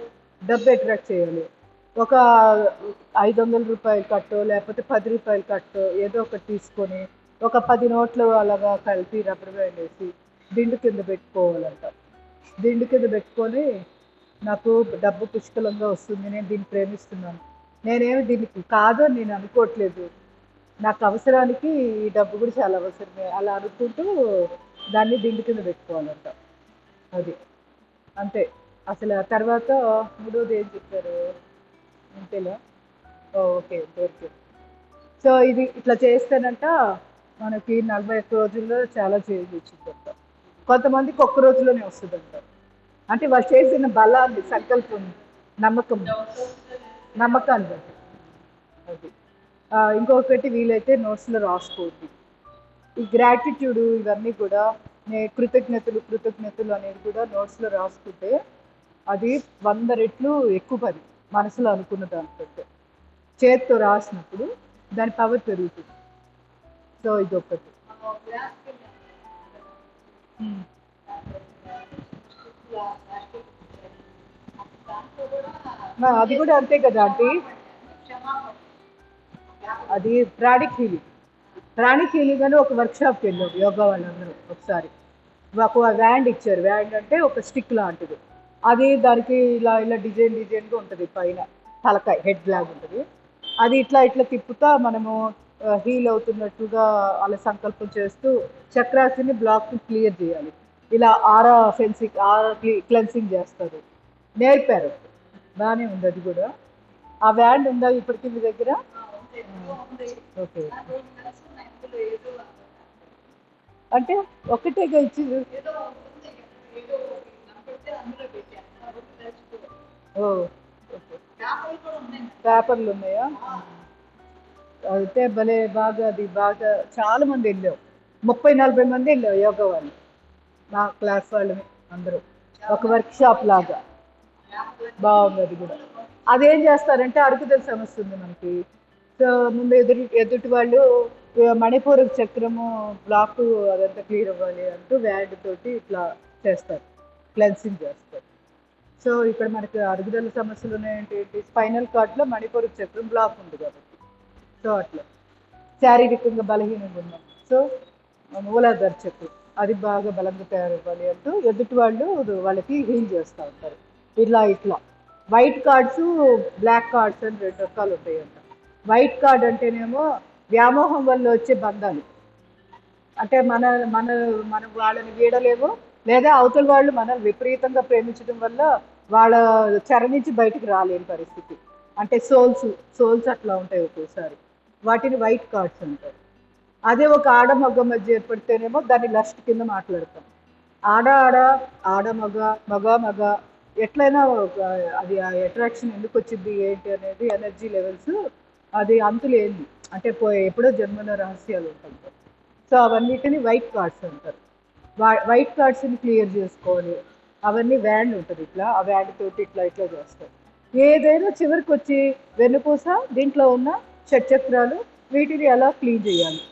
అట్రాక్ట్ చేయాలి. ఒక 500 రూపాయలు కట్టో లేకపోతే 10 రూపాయలు కట్టో ఏదో ఒకటి తీసుకొని ఒక 10 నోట్లు అలాగా కలిపి రబ్బర్ బ్యాండ్ వేసి దిండు కింద పెట్టుకోవాలంట. దిండు కింద పెట్టుకొని నాకు డబ్బు పుష్కలంగా వస్తుంది, నేను దీన్ని ప్రేమిస్తున్నాను, నేనేమి దీనికి కాదు అని నేను అనుకోవట్లేదు, నాకు అవసరానికి ఈ డబ్బు కూడా చాలా అవసరమే, అలా అనుకుంటూ దాన్ని దిండు కింద పెట్టుకోవాలంట. అది అంతే. అసలు ఆ తర్వాత మూడోది ఏం చెప్పారు అంతేలా. Okay okay. సో ఇది ఇట్లా చేస్తేనంట మనకి 41 రోజుల్లో చాలా చేంజ్ వచ్చిందంట. కొంతమందికి ఒక్క రోజులోనే వస్తుందంట. అంటే వాళ్ళు చేసిన బలాన్ని, సంకల్పం, నమ్మకాన్ని బట్టి. అది ఇంకొకటి వీలైతే నోట్స్లో రాసుకోవద్దు. ఈ గ్రాటిట్యూడ్ ఇవన్నీ కూడా కృతజ్ఞతలు అనేది కూడా నోట్స్లో రాసుకుంటే అది 100 రెట్లు ఎక్కువ పని మనసులో అనుకున్న దానికంటే. చేతితో రాసినప్పుడు దాని పవర్ పెరుగుతుంది. సో ఇది ఒకటి. అది కూడా అంతే కదా ఆంటీ. అది ప్రాణిక్ హీలింగ్ అని ఒక వర్క్షాప్కి వెళ్ళారు యోగా వాళ్ళందరూ ఒకసారి. మాకు ఆ వ్యాండ్ ఇచ్చారు. వ్యాండ్ అంటే ఒక స్టిక్ లాంటిది. అది దానికి ఇలా ఇలా డిజైన్గా ఉంటుంది, పైన తలకాయ హెడ్ లాగా ఉంటుంది. అది ఇట్లా ఇట్లా తిప్పుతా మనము హీల్ అవుతున్నట్టుగా అలా సంకల్పం చేస్తూ చక్రాస్ని బ్లాక్ని క్లియర్ చేయాలి. ఇలా ఆరా క్లెన్సింగ్ చేస్తారు. నేర్పారు, బాగానే ఉంది అది కూడా. ఆ వ్యాండ్ ఉందా ఇప్పటికి మీ దగ్గర? ఓకే. అంటే ఒకటేగా ఇచ్చింది. ఓ ఓకే. పేపర్లు ఉన్నాయా? అయితే భలే బాగా అది బాగా చాలా మంది వెళ్ళాం, 30-40 మంది వెళ్ళాం యోగా వాళ్ళు, మా క్లాస్ వాళ్ళని అందరూ. ఒక వర్క్ షాప్ లాగా బాగుంది అది కూడా. అదేం చేస్తారంటే అరుగుదల సమస్య ఉంది మనకి. సో ముందు ఎదుటి వాళ్ళు మణిపూరక చక్రము బ్లాక్ అదంతా క్లియర్ అవ్వాలి అంటూ వ్యాండ్ తోటి ఇట్లా చేస్తారు, క్లెన్సింగ్ చేస్తారు. సో ఇక్కడ మనకి అరుగుదల సమస్యలు ఉన్నాయంటే ఏంటి, స్పైనల్ కార్డ్లో మణిపూరక చక్రం బ్లాక్ ఉంది కాబట్టి. సో అట్లా శారీరకంగా బలహీనంగా ఉన్నాం. సో మూలాధార చక్రం అది బాగా బలంగా తయారవ్వాలి అంటూ ఎదుటి వాళ్ళకి హీల్ చేస్తూ ఉంటారు. ఇట్లా వైట్ కార్డ్స్, బ్లాక్ కార్డ్స్ అని 2 రకాలు ఉంటాయంట. వైట్ కార్డ్ అంటేనేమో వ్యామోహం వల్ల వచ్చే బంధాలు, అంటే మన మన మనం వాళ్ళని వీడలేము, లేదా అవతల వాళ్ళు మనల్ని విపరీతంగా ప్రేమించడం వల్ల వాళ్ళ చెర నుంచి బయటికి రాలేని పరిస్థితి, అంటే సోల్స్ అట్లా ఉంటాయి ఒక్కోసారి. వాటిని వైట్ కార్డ్స్ అంటారు. అదే ఒక మగ మధ్య ఏర్పడితేనేమో దాన్ని లస్ట్ కింద మాట్లాడతాం. ఆడ మగ ఎట్లయినా అది ఆ అట్రాక్షన్ ఎందుకు వచ్చింది ఏంటి అనేది ఎనర్జీ లెవెల్స్ అది అంతులేంది, అంటే ఎప్పుడో జన్మల రహస్యాలు ఉంటాయి. సో అవన్నిటిని వైట్ కార్డ్స్ అంటారు. వైట్ కార్డ్స్ని క్లియర్ చేసుకోవాలి. అవన్నీ వ్యాండ్ ఉంటుంది, ఇట్లా ఆ వ్యాండ్ తోటి ఇట్లా చేస్తారు. ఏదైనా చివరికి వచ్చి వెన్నుపూస, దీంట్లో ఉన్న షట్చక్రాలు, వీటిని ఎలా క్లీన్ చేయాలి,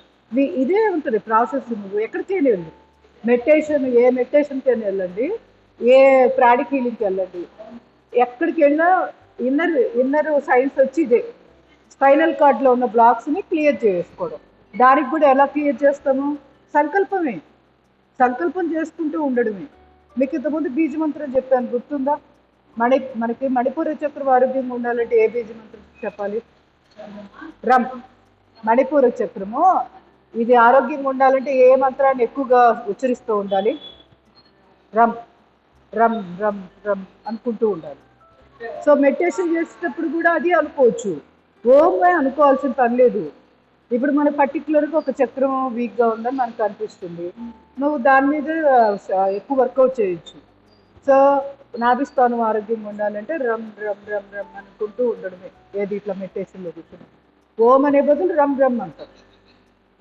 ఇదే ఉంటుంది ప్రాసెస్. నువ్వు ఎక్కడికైనా వెళ్ళి ఏ మెడిటేషన్కైనా వెళ్ళండి, ఏ ప్రాణిక్ హీలింగ్కి వెళ్ళండి, ఎక్కడికి వెళ్ళినా ఇన్నర్ సైన్స్ వచ్చి ఇదే. స్పైనల్ కార్డ్లో ఉన్న బ్లాక్స్ని క్లియర్ చేసుకోవడం. దానికి కూడా ఎలా క్లియర్ చేస్తాము? సంకల్పం చేసుకుంటూ ఉండడమే. మీకు ఇంతకుముందు బీజమంత్రం చెప్పాను, గుర్తుందా? మనకి మణిపూర చక్రం ఆరోగ్యంగా ఉండాలంటే ఏ బీజమంత్రం చెప్పాలి? రమ్. మణిపూర చక్రము ఇది ఆరోగ్యంగా ఉండాలంటే ఏ మంత్రాన్ని ఎక్కువగా ఉచ్చరిస్తూ ఉండాలి? రమ్ రమ్ రమ్ రమ్ అనుకుంటూ ఉండాలి. సో మెడిటేషన్ చేసేటప్పుడు కూడా అది అనుకోవచ్చు, ఓమే అనుకోవాల్సిన పని లేదు. ఇప్పుడు మన పర్టికులర్గా ఒక చక్రం వీక్గా ఉందని మనకు అనిపిస్తుంది, నువ్వు దాని మీద ఎక్కువ వర్కౌట్ చేయొచ్చు. సో నాభిస్థానం ఆరోగ్యంగా ఉండాలంటే రమ్ రమ్ రమ్ రమ్ అనుకుంటూ ఉండడమే, ఏది ఇట్లా మెడిటేషన్లో కూర్చుని ఓం అనే బదులు రమ్ రమ్ అంటారు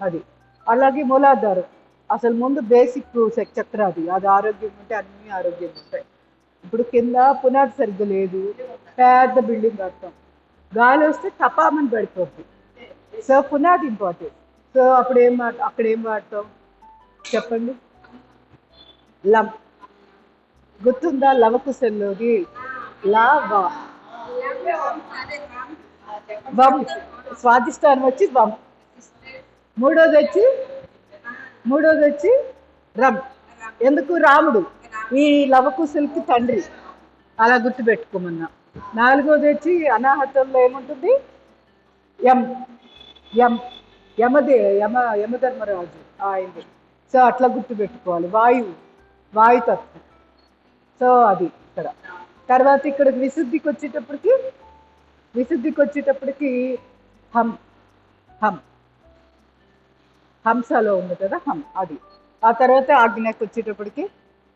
అది. అలాగే మూలాధారం అసలు ముందు బేసిక్ చక్ర, అది ఆరోగ్యంగా ఉంటే అన్నీ ఆరోగ్యంగా ఉంటాయి. ఇప్పుడు కింద పునాది సరిగ్గా లేదు, పెద్ద బిల్డింగ్ కడతాం, గాలి వస్తే తపామని పడిపోద్ది. సో పునాది ఇంపార్టెంట్. సో అప్పుడు అక్కడ ఏం వాడతాం చెప్పండి? లం. గుర్తుందా లవకుశల్లోది? లవ వం, స్వాదిష్టానం వచ్చి వం, మూడోది వచ్చి రమ్. ఎందుకు? రాముడు ఈ లవకుశలకి తండ్రి, అలా గుర్తుపెట్టుకోమన్నా. నాలుగోది వచ్చి అనాహతంలో ఏముంటుంది? యం. యం యమధర్మరాజు ఆయనది. సో అట్లా గుర్తుపెట్టుకోవాలి. వాయుతత్వం. సో అది ఇక్కడ. తర్వాత ఇక్కడ విశుద్ధికి వచ్చేటప్పటికి హం. హం హంసలో ఉంది కదా హం, అది. ఆ తర్వాత ఆజ్ఞకి వచ్చేటప్పటికి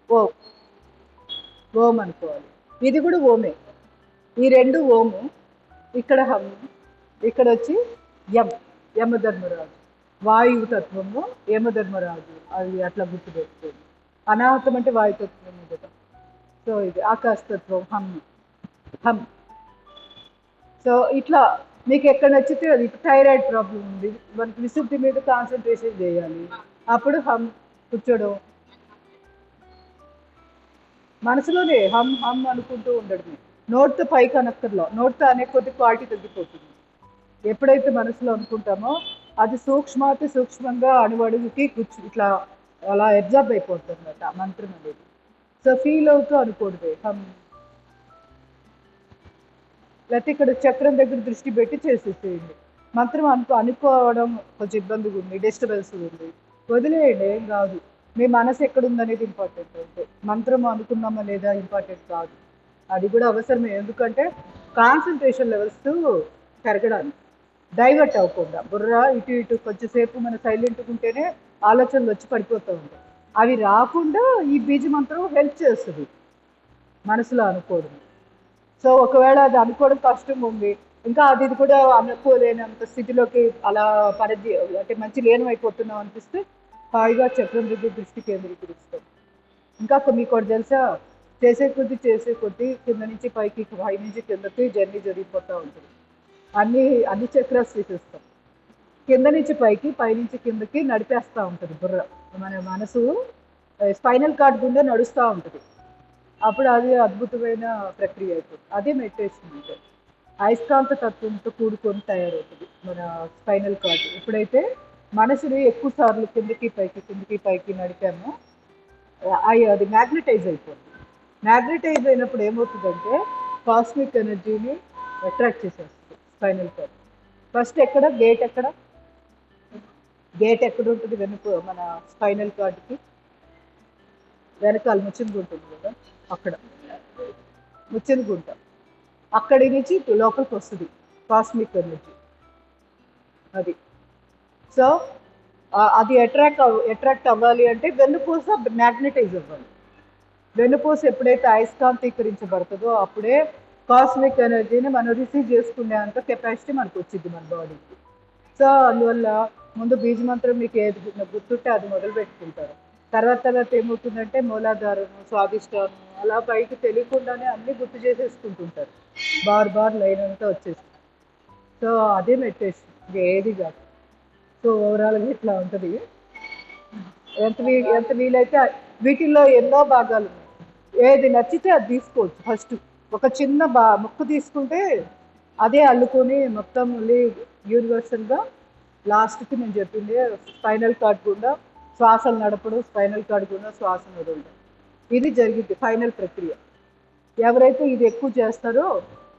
ఓం అనుకోవాలి. ఇది కూడా ఓమే, ఈ రెండు ఓము. ఇక్కడ హం, ఇక్కడ వచ్చి యం, యమధర్మరాజు. వాయువు తత్వము యమధర్మరాజు, అది అట్లా గుర్తుపెట్టుకోండి. అనాహతం అంటే వాయుతత్వం కదా. సో ఇది ఆకాశతత్వం హం. హం. సో ఇట్లా మీకు ఎక్కడ నచ్చితే అది. థైరాయిడ్ ప్రాబ్లం ఉంది, మనకి విశుద్ధి మీద కాన్సన్ట్రేషన్ చేయాలి, అప్పుడు హం కూర్చోడం, మనసులోనే హం హం అనుకుంటూ ఉండడమే. నోట్తో పైకి అనక్కర్లో, నోట్తో అనే కొద్ది క్వాలిటీ తగ్గిపోతుంది. ఎప్పుడైతే మనసులో అనుకుంటామో అది సూక్ష్మంగా అణువడుగుకి ఇట్లా అలా అబ్జర్బ్ అయిపోతుంది అన్నమాట ఆ మంత్రం అనేది. సో ఫీల్ అవుతూ అనుకోండి హం. లేకపోతే ఇక్కడ చక్రం దగ్గర దృష్టి పెట్టి చేసేసేయండి. మంత్రం అనుకోవడం కొంచెం ఇబ్బందిగా ఉంది, డిస్టర్బెన్స్ ఉంది, వదిలేయండి, ఏం కాదు. మీ మనసు ఎక్కడుందనేది ఇంపార్టెంట్. అంటే మంత్రం అనుకున్నామా లేదా ఇంపార్టెంట్ కాదు, అది కూడా అవసరమే. ఎందుకంటే కాన్సన్ట్రేషన్ లెవెల్స్ పెరగడానికి, డైవర్ట్ అవ్వకుండా. బుర్ర ఇటు ఇటు కొంచెంసేపు మన సైలెంట్గా ఉంటేనే ఆలోచనలు వచ్చి పడిపోతూ ఉంటాయి. అవి రాకుండా ఈ బీజ మంత్రం హెల్ప్ చేస్తుంది మనసులో అనుకోవడం. సో ఒకవేళ అది అనుకోవడం కష్టం ఉంది, ఇంకా అది కూడా అనుకోలేనంత స్థితిలోకి అలా అంటే మంచి లీనమైపోతున్నాం అనిపిస్తే హాయిగా చక్రం దగ్గర దృష్టి కేంద్రీకరిస్తాం. ఇంకా మీకు తెలుసా, చేసే కొద్దీ కింద నుంచి పైకి, పై నుంచి కిందకి జర్నీ జరిగిపోతూ ఉంటుంది. అన్ని చక్రాలు తీసేస్తాం, కింద నుంచి పైకి, పైనుంచి కిందకి నడిపేస్తూ ఉంటుంది బుర్ర. మన మనసు స్పైనల్ కార్డ్ గుండా నడుస్తూ ఉంటుంది. అప్పుడు అది అద్భుతమైన ప్రక్రియ అయిపోతుంది. అదే మెడిటేషన్ అంటే. అయస్కాంత తత్వంతో కూడుకొని తయారవుతుంది మన స్పైనల్ కార్డ్. ఎప్పుడైతే మనసుని ఎక్కువ సార్లు కిందకి పైకి నడిపామో అది మ్యాగ్నటైజ్ అయిపోతుంది. మ్యాగ్నటైజ్ అయినప్పుడు ఏమవుతుందంటే కాస్మిక్ ఎనర్జీని అట్రాక్ట్ చేసేస్తుంది స్పైనల్ కార్డ్. ఫస్ట్ గేట్ ఎక్కడ ఉంటుంది? వెనుక మన స్పైనల్ కార్డ్కి వెనకాల ముచ్చిన గుంట ఉంది కదా, అక్కడ ముచ్చిన గుంట, అక్కడి నుంచి లోపలికి వస్తుంది కాస్మిక్ ఎనర్జీ అది. సో అది అట్రాక్ట్ అవ్వాలి అంటే వెన్నుపూస మ్యాగ్నటైజ్ అవ్వాలి. వెన్నుపూస ఎప్పుడైతే అయస్కాంతీకరించబడుతుందో అప్పుడే కాస్మిక్ ఎనర్జీని మనం రిసీవ్ చేసుకునే అంత కెపాసిటీ మనకు వచ్చింది మన బాడీకి. సో అందువల్ల ముందు బీజమంత్రం మీకు ఏది గుర్తుంటే అది మొదలు పెట్టుకుంటారు. తర్వాత ఏమవుతుందంటే మూలాధారం, స్వాదిష్టానం, అలా పైకి తెలియకుండానే అన్నీ గుర్తు చేసేసుకుంటుంటారు, బార్ లైన్ అంతా వచ్చేసి. సో అదే మెడిటేషన్, ఏది కాదు. సో ఓవరాల్గా ఇట్లా ఉంటుంది. ఎంత వీలైతే వీటిల్లో ఎన్నో భాగాలు ఉన్నాయి, ఏది నచ్చితే అది తీసుకోవచ్చు. ఫస్ట్ ఒక చిన్న ముక్క తీసుకుంటే అదే అల్లుకొని మొత్తం మళ్ళీ యూనివర్సల్గా లాస్ట్కి నేను చెప్పింది స్పైనల్ కార్డ్ గుండా శ్వాసలు నడపడం, స్పైనల్ కార్డ్ గుండా శ్వాసను వదలడం, ఇది జరిగింది ఫైనల్ ప్రక్రియ. ఎవరైతే ఇది ఎక్కువ చేస్తారో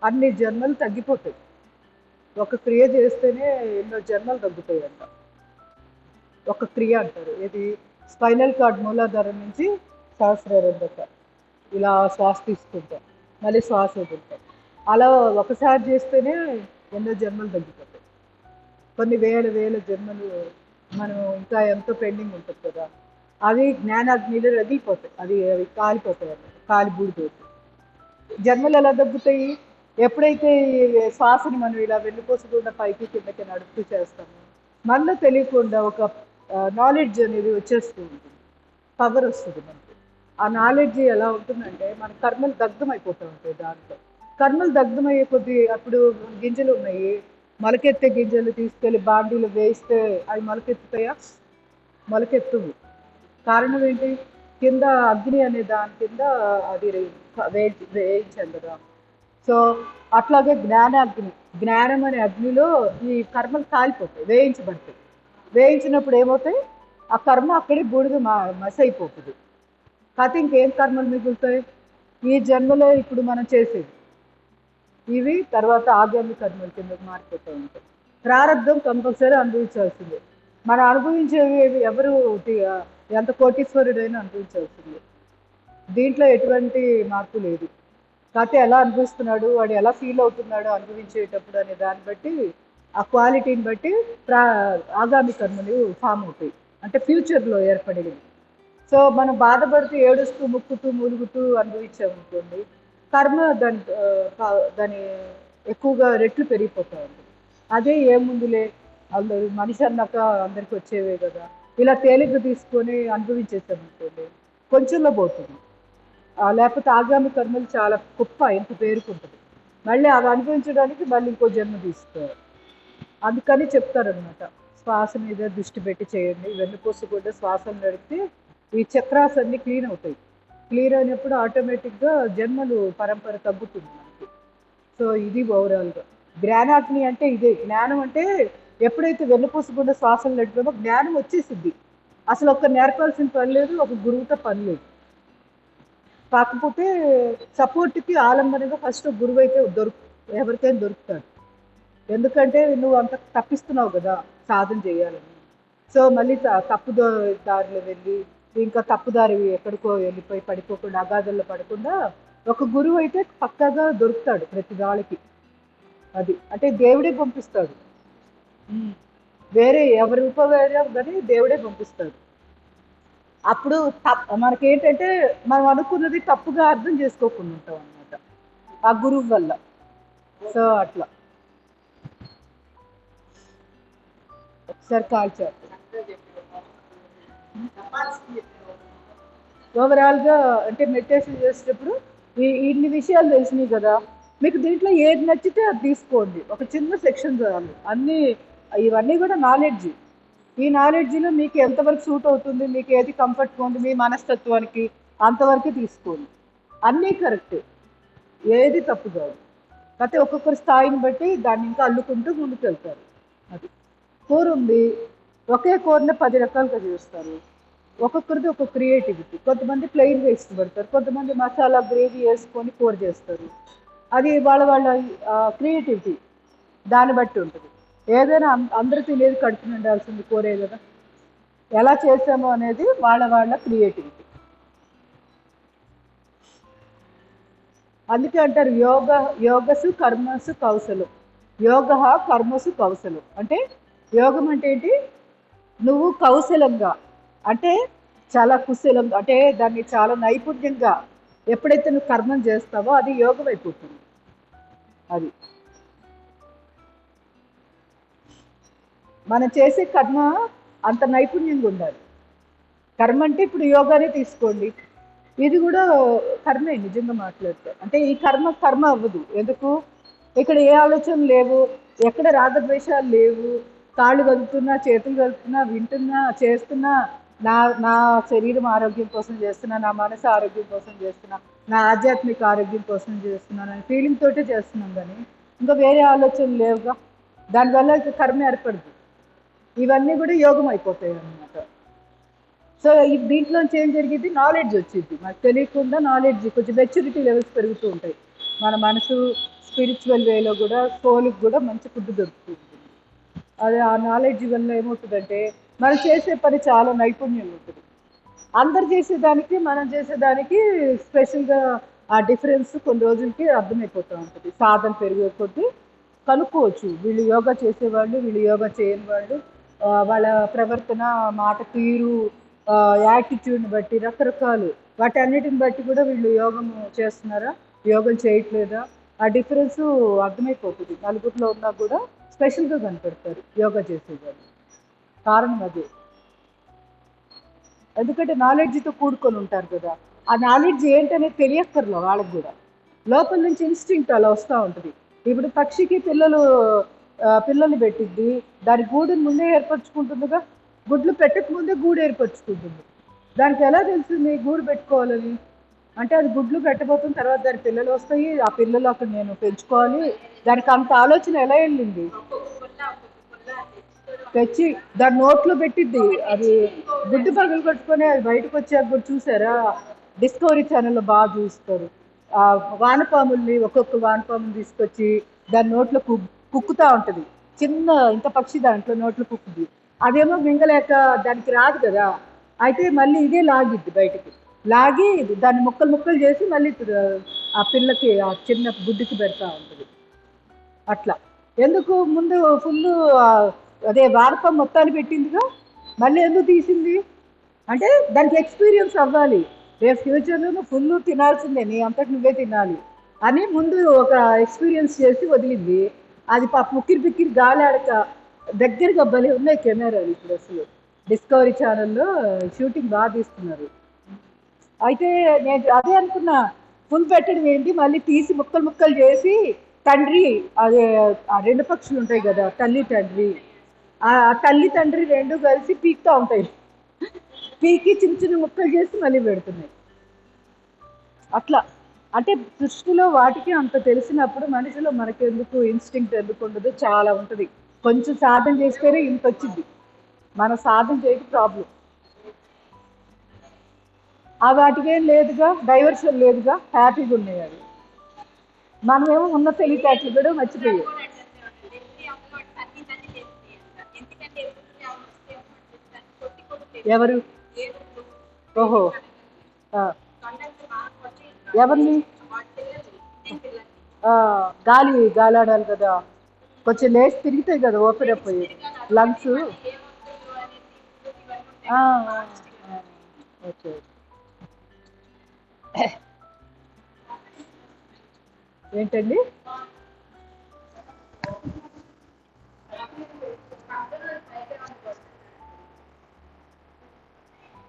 అన్ని జన్మలు తగ్గిపోతాయి. ఒక క్రియ చేస్తేనే ఎన్నో జన్మలు తగ్గుతాయి అంట. ఒక క్రియ అంటారు, ఇది స్పైనల్ కార్డ్ మూలాధారం నుంచి సహస్రారం దాకా ఇలా శ్వాస తీసుకుంటాం, మళ్ళీ శ్వాస వదులుతాం. అలా ఒకసారి చేస్తేనే ఎన్నో జన్మలు తగ్గిపోతాయి. కొన్ని వేల వేల జన్మలు మనం ఇంకా ఎంతో పెండింగ్ ఉంటుంది కదా, అవి జ్ఞానాగ్నిలో రగిలిపోతాయి, అవి కాలిపోతాయి అన్నమాట, కాలి బూడిపోతాయి. జన్మలు ఎలా తగ్గుతాయి? ఎప్పుడైతే ఈ శ్వాసని మనం ఇలా వెన్నుపోసకుండా పైకి కిందకి నడుపుతూ చేస్తామో మనలో తెలియకుండా ఒక నాలెడ్జ్ అనేది వచ్చేస్తూ ఉంటుంది, పవర్ వస్తుంది మనకి. ఆ నాలెడ్జ్ ఎలా ఉంటుందంటే మన కర్మలు దగ్ధం అయిపోతూ ఉంటాయి. దాంట్లో కర్మలు దగ్ధం అయ్యే కొద్దీ అప్పుడు గింజలు ఉన్నాయి, మొలకెత్తే గింజలు తీసుకెళ్ళి బాండీలు వేస్తే అవి మొలకెత్తుతాయా? మొలకెత్తువు. కారణం ఏంటి? కింద అగ్ని అనే దాని కింద అది వేయించాం కదా. సో అట్లాగే జ్ఞానాగ్ని, జ్ఞానం అనే అగ్నిలో ఈ కర్మలు కాలిపోతాయి, వేయించబడతాయి. వేయించినప్పుడు ఏమవుతాయి? ఆ కర్మ అక్కడే బూడిద మసి అయిపోతుంది. కాకపోతే ఇంకేం కర్మలు మిగులుతాయి? ఈ జన్మలో ఇప్పుడు మనం చేసేది ఇవి, తర్వాత ఆగామి కర్మల కింద మారిపోతూ ఉంటాయి. ప్రారంభం కంపల్సరీ అనుభవించాల్సిందే. మనం అనుభవించేవి ఎవరు ఎంత కోటీశ్వరుడైనా అనుభవించాల్సిందే. దీంట్లో ఎటువంటి మార్పు లేదు. కాకపోతే ఎలా అనుభవిస్తున్నాడు, వాడు ఎలా ఫీల్ అవుతున్నాడు అనుభవించేటప్పుడు అనే దాన్ని బట్టి, ఆ క్వాలిటీని బట్టి ఆగామి కర్మలు ఫామ్ అవుతాయి, అంటే ఫ్యూచర్లో ఏర్పడేవి. సో మనం బాధపడుతూ ఏడుస్తూ ముక్కుతూ మూలుగుతూ అనుభవించామనుకోండి, కర్మ దాని ఎక్కువగా రెట్లు పెరిగిపోతూ ఉంటుంది. అదే ఏముందులే, అందరూ మనిషి అన్నాక అందరికి వచ్చేవే కదా, ఇలా తేలిక తీసుకొని అనుభవించేసామనుకోండి కొంచెంలో పోతుంది. లేకపోతే ఆగామి కర్మలు చాలా గొప్ప, ఎంత పేరుకుంటుంది. మళ్ళీ అవి అనుభవించడానికి మళ్ళీ ఇంకో జన్మ తీసుకోవాలి. అందుకని చెప్తారనమాట, శ్వాస మీద దృష్టి పెట్టి చేయండి, వెన్నుపూస కూడా శ్వాసను నడిపితే ఈ చక్రాస్ అన్ని క్లీన్ అవుతాయి. క్లియర్ అయినప్పుడు ఆటోమేటిక్గా జన్మలు పరంపర తగ్గుతుంది మనకి. సో ఇది ఓవరాల్గా జ్ఞానాగ్ని అంటే ఇదే. జ్ఞానం అంటే ఎప్పుడైతే వెన్నుపూస కూడా శ్వాసను నడిపామో జ్ఞానం వచ్చేసింది. అసలు ఒక నేర్పాల్సిన పని లేదు, ఒక గురువుతో పని లేదు. కాకపోతే సపోర్ట్కి ఆలంబనగా ఫస్ట్ గురువు అయితే ఎవరికైనా దొరుకుతాడు. ఎందుకంటే నువ్వు అంత తప్పిస్తున్నావు కదా సాధన చేయాలని. సో మళ్ళీ తప్పు దారిలో వెళ్ళి ఇంకా తప్పుదారి ఎక్కడికో వెళ్ళిపోయి పడిపోకుండా, అగాధంలో పడకుండా ఒక గురువు అయితే పక్కాగా దొరుకుతాడు ప్రతి వాళ్ళకి. అది అంటే దేవుడే పంపిస్తాడు, వేరే ఎవరి ఉపవేరే కానీ దేవుడే పంపిస్తాడు. అప్పుడు మనకేంటంటే మనం అనుకున్నది తప్పుగా అర్థం చేసుకోకుండా ఉంటాం అన్నమాట ఆ గురువు వల్ల. సో అట్లా ఒకసారి కాల్చారు. ఓవరాల్గా అంటే మెడిటేషన్ చేసేటప్పుడు ఇన్ని విషయాలు తెలిసినాయి కదా, మీకు దీంట్లో ఏది నచ్చితే అది తీసుకోండి. ఒక చిన్న సెక్షన్ చాలు, అన్నీ ఇవన్నీ కూడా నాలెడ్జ్. ఈ నాలెడ్జ్లో మీకు ఎంతవరకు సూట్ అవుతుంది, మీకు ఏది కంఫర్ట్గా ఉంది మీ మనస్తత్వానికి, అంతవరకే తీసుకోండి. అన్నీ కరెక్ట్, ఏది తప్పు కాదు. కాకపోతే ఒక్కొక్కరి స్థాయిని బట్టి దాన్ని ఇంకా అల్లుకుంటూ ముందుకు వెళ్తారు. అది కూర ఉంది, ఒకే కూరని 10 రకాలుగా చేస్తారు. ఒక్కొక్కరిది ఒక క్రియేటివిటీ. కొంతమంది ప్లెయిన్గా ఇష్టపడతారు, కొంతమంది మసాలా గ్రేవీ వేసుకొని కూర చేస్తారు. అది వాళ్ళ క్రియేటివిటీ దాన్ని బట్టి ఉంటుంది. ఏదైనా అందరూ తినేది కడుపు నిండాల్సింది కూరే కదా, ఎలా చేసామో అనేది వాళ్ళ క్రియేటివిటీ. అందుకే అంటారు యోగసు కర్మసు కౌశలం. యోగ కర్మసు కౌశలం అంటే యోగం అంటే ఏంటి? నువ్వు కౌశలంగా అంటే చాలా కుశలంగా, అంటే దాన్ని చాలా నైపుణ్యంగా ఎప్పుడైతే నువ్వు కర్మం చేస్తావో అది యోగం అయిపోతుంది. అది మనం చేసే కర్మ అంత నైపుణ్యంగా ఉండాలి. కర్మ అంటే ఇప్పుడు యోగానే తీసుకోండి, ఇది కూడా కర్మే నిజంగా మాట్లాడితే. అంటే ఈ కర్మ అవ్వదు. ఎందుకు? ఇక్కడ ఏ ఆలోచన లేవు, ఎక్కడ రాగద్వేషాలు లేవు, కాళ్ళు కలుపుతున్నా, చేతులు కలుపుతున్నా, వింటున్నా, చేస్తున్నా, నా శరీరం ఆరోగ్యం కోసం చేస్తున్నా, నా మనసు ఆరోగ్యం కోసం చేస్తున్నా, నా ఆధ్యాత్మిక ఆరోగ్యం కోసం చేస్తున్నాను అని ఫీలింగ్ తోటే చేస్తున్నాం. కానీ ఇంకా వేరే ఆలోచనలు లేవుగా, దానివల్ల ఇక కర్మ ఏర్పడదు. ఇవన్నీ కూడా యోగం అయిపోతాయి అన్నమాట. సో దీంట్లోంచి ఏం జరిగింది? నాలెడ్జ్ వచ్చింది. మనకు తెలియకుండా నాలెడ్జ్, కొంచెం మెచ్యూరిటీ లెవెల్స్ పెరుగుతూ ఉంటాయి. మన మనసు స్పిరిచువల్ వేలో కూడా సోల్కి కూడా మంచి ఫుడ్ దొరుకుతుంది. అది ఆ నాలెడ్జ్ వల్ల ఏమవుతుందంటే మనం చేసే పని చాలా నైపుణ్యం ఉంటుంది. అందరు చేసేదానికి మనం చేసేదానికి స్పెషల్గా ఆ డిఫరెన్స్ కొన్ని రోజులకి అర్థమైపోతూ ఉంటుంది. సాధన పెరిగే కొద్దీ కనుక్కోవచ్చు, వీళ్ళు యోగా చేసేవాళ్ళు, వీళ్ళు యోగా చేయని వాళ్ళు, వాళ్ళ ప్రవర్తన, మాట తీరు, యాటిట్యూడ్ని బట్టి రకరకాలు, వాటన్నిటిని బట్టి కూడా వీళ్ళు యోగం చేస్తున్నారా, యోగం చేయట్లేదా, ఆ డిఫరెన్స్ అర్థమైపోతుంది. నలుగురిలో ఉన్నా కూడా స్పెషల్గా కనపడతారు యోగా చేసేవాళ్ళు. కారణం అదే. ఎందుకంటే నాలెడ్జ్తో కూడుకొని ఉంటారు కదా, ఆ నాలెడ్జ్ ఏంటనేది తెలియక్కర్లో వాళ్ళకి కూడా, లోపల నుంచి ఇన్స్టింక్ట్ అలా వస్తూ ఉంటుంది. ఇప్పుడు పక్షికి పిల్లలు పెట్టిద్ది, దాని గూడుని ముందే ఏర్పరచుకుంటుందిగా, గుడ్లు పెట్టక ముందే గూడు ఏర్పరచుకుంటుంది. దానికి ఎలా తెలుస్తుంది గూడు పెట్టుకోవాలని? అంటే అది గుడ్లు పెట్టబోతున్న తర్వాత దాని పిల్లలు వస్తాయి, ఆ పిల్లలు అక్కడ నేను పెంచుకోవాలి, దానికి అంత ఆలోచన ఎలా వెళ్ళింది? తెచ్చి దాని నోట్లో పెట్టిద్ది, అది గుడ్డు పగలు కొట్టుకొని అది బయటకు వచ్చాక కూడా చూసారా, డిస్కవరీ ఛానల్లో బాగా చూస్తారు. ఆ వానపాముల్ని, ఒక్కొక్క వానపాముని తీసుకొచ్చి దాని నోట్లో కుక్కుతా ఉంటుంది. చిన్న ఇంత పక్షి దాంట్లో నోట్లో కుక్కుది, అదేమో మింగలేక దానికి రాదు కదా, అయితే మళ్ళీ ఇదే లాగిద్ది బయటికి, లాగి దాన్ని ముక్కలు ముక్కలు చేసి మళ్ళీ ఆ పిల్లకి, ఆ చిన్న గుడ్డుకి పెడతా ఉంటుంది. అట్లా ఎందుకు ముందు ఫుల్ అదే వాడకం మొత్తాన్ని పెట్టిందిగా, మళ్ళీ ఎందుకు తీసింది అంటే దానికి ఎక్స్పీరియన్స్ అవ్వాలి, రేపు ఫ్యూచర్లో నువ్వు ఫుల్ తినాల్సిందే, నీ అంతటి నువ్వే తినాలి అని ముందు ఒక ఎక్స్పీరియన్స్ చేసి వదిలింది. అది ముక్కిరి పిక్కిరి గాలాడక దగ్గరగా భలే ఉన్నాయి కెమెరాలు ఇప్పుడు. అసలు డిస్కవరీ ఛానల్లో షూటింగ్ బాగా తీస్తున్నారు. అయితే నేను అదే అనుకున్నా, ఫుల్ పెట్టడం ఏంటి, మళ్ళీ తీసి ముక్కలు ముక్కలు చేసి తండ్రి, అదే ఆ రెండు పక్షులు ఉంటాయి కదా, తల్లి తండ్రి, ఆ తల్లి తండ్రి రెండు కలిసి పీక్తా ఉంటాయి, పీకి చిన్న చిన్న ముక్కలు చేసి మళ్ళీ పెడుతున్నాయి. అట్లా అంటే సృష్టిలో వాటికి అంత తెలిసినప్పుడు మనిషిలో మనకెందుకు ఇన్స్టింక్ట్ ఎందుకు ఉండదు, చాలా ఉంటుంది. కొంచెం సాధన చేస్తేనే ఇంత వచ్చింది, మన సాధన చేయక ప్రాబ్లం. ఆ వాటికి ఏం లేదుగా, డైవర్షన్ లేదుగా, హ్యాపీగా ఉన్నాయి అవి. మనమేమో ఉన్న తెలివితేటలు కూడా మర్చిపోయాం. ఎవరు? ఓహో, ఎవరిని? గాలాడాలి కదా, కొంచెం లేచి తిరిగితాయి కదా, ఓపెన్ అయిపోయి లంగ్స్. ఓకే. ఏంటండి?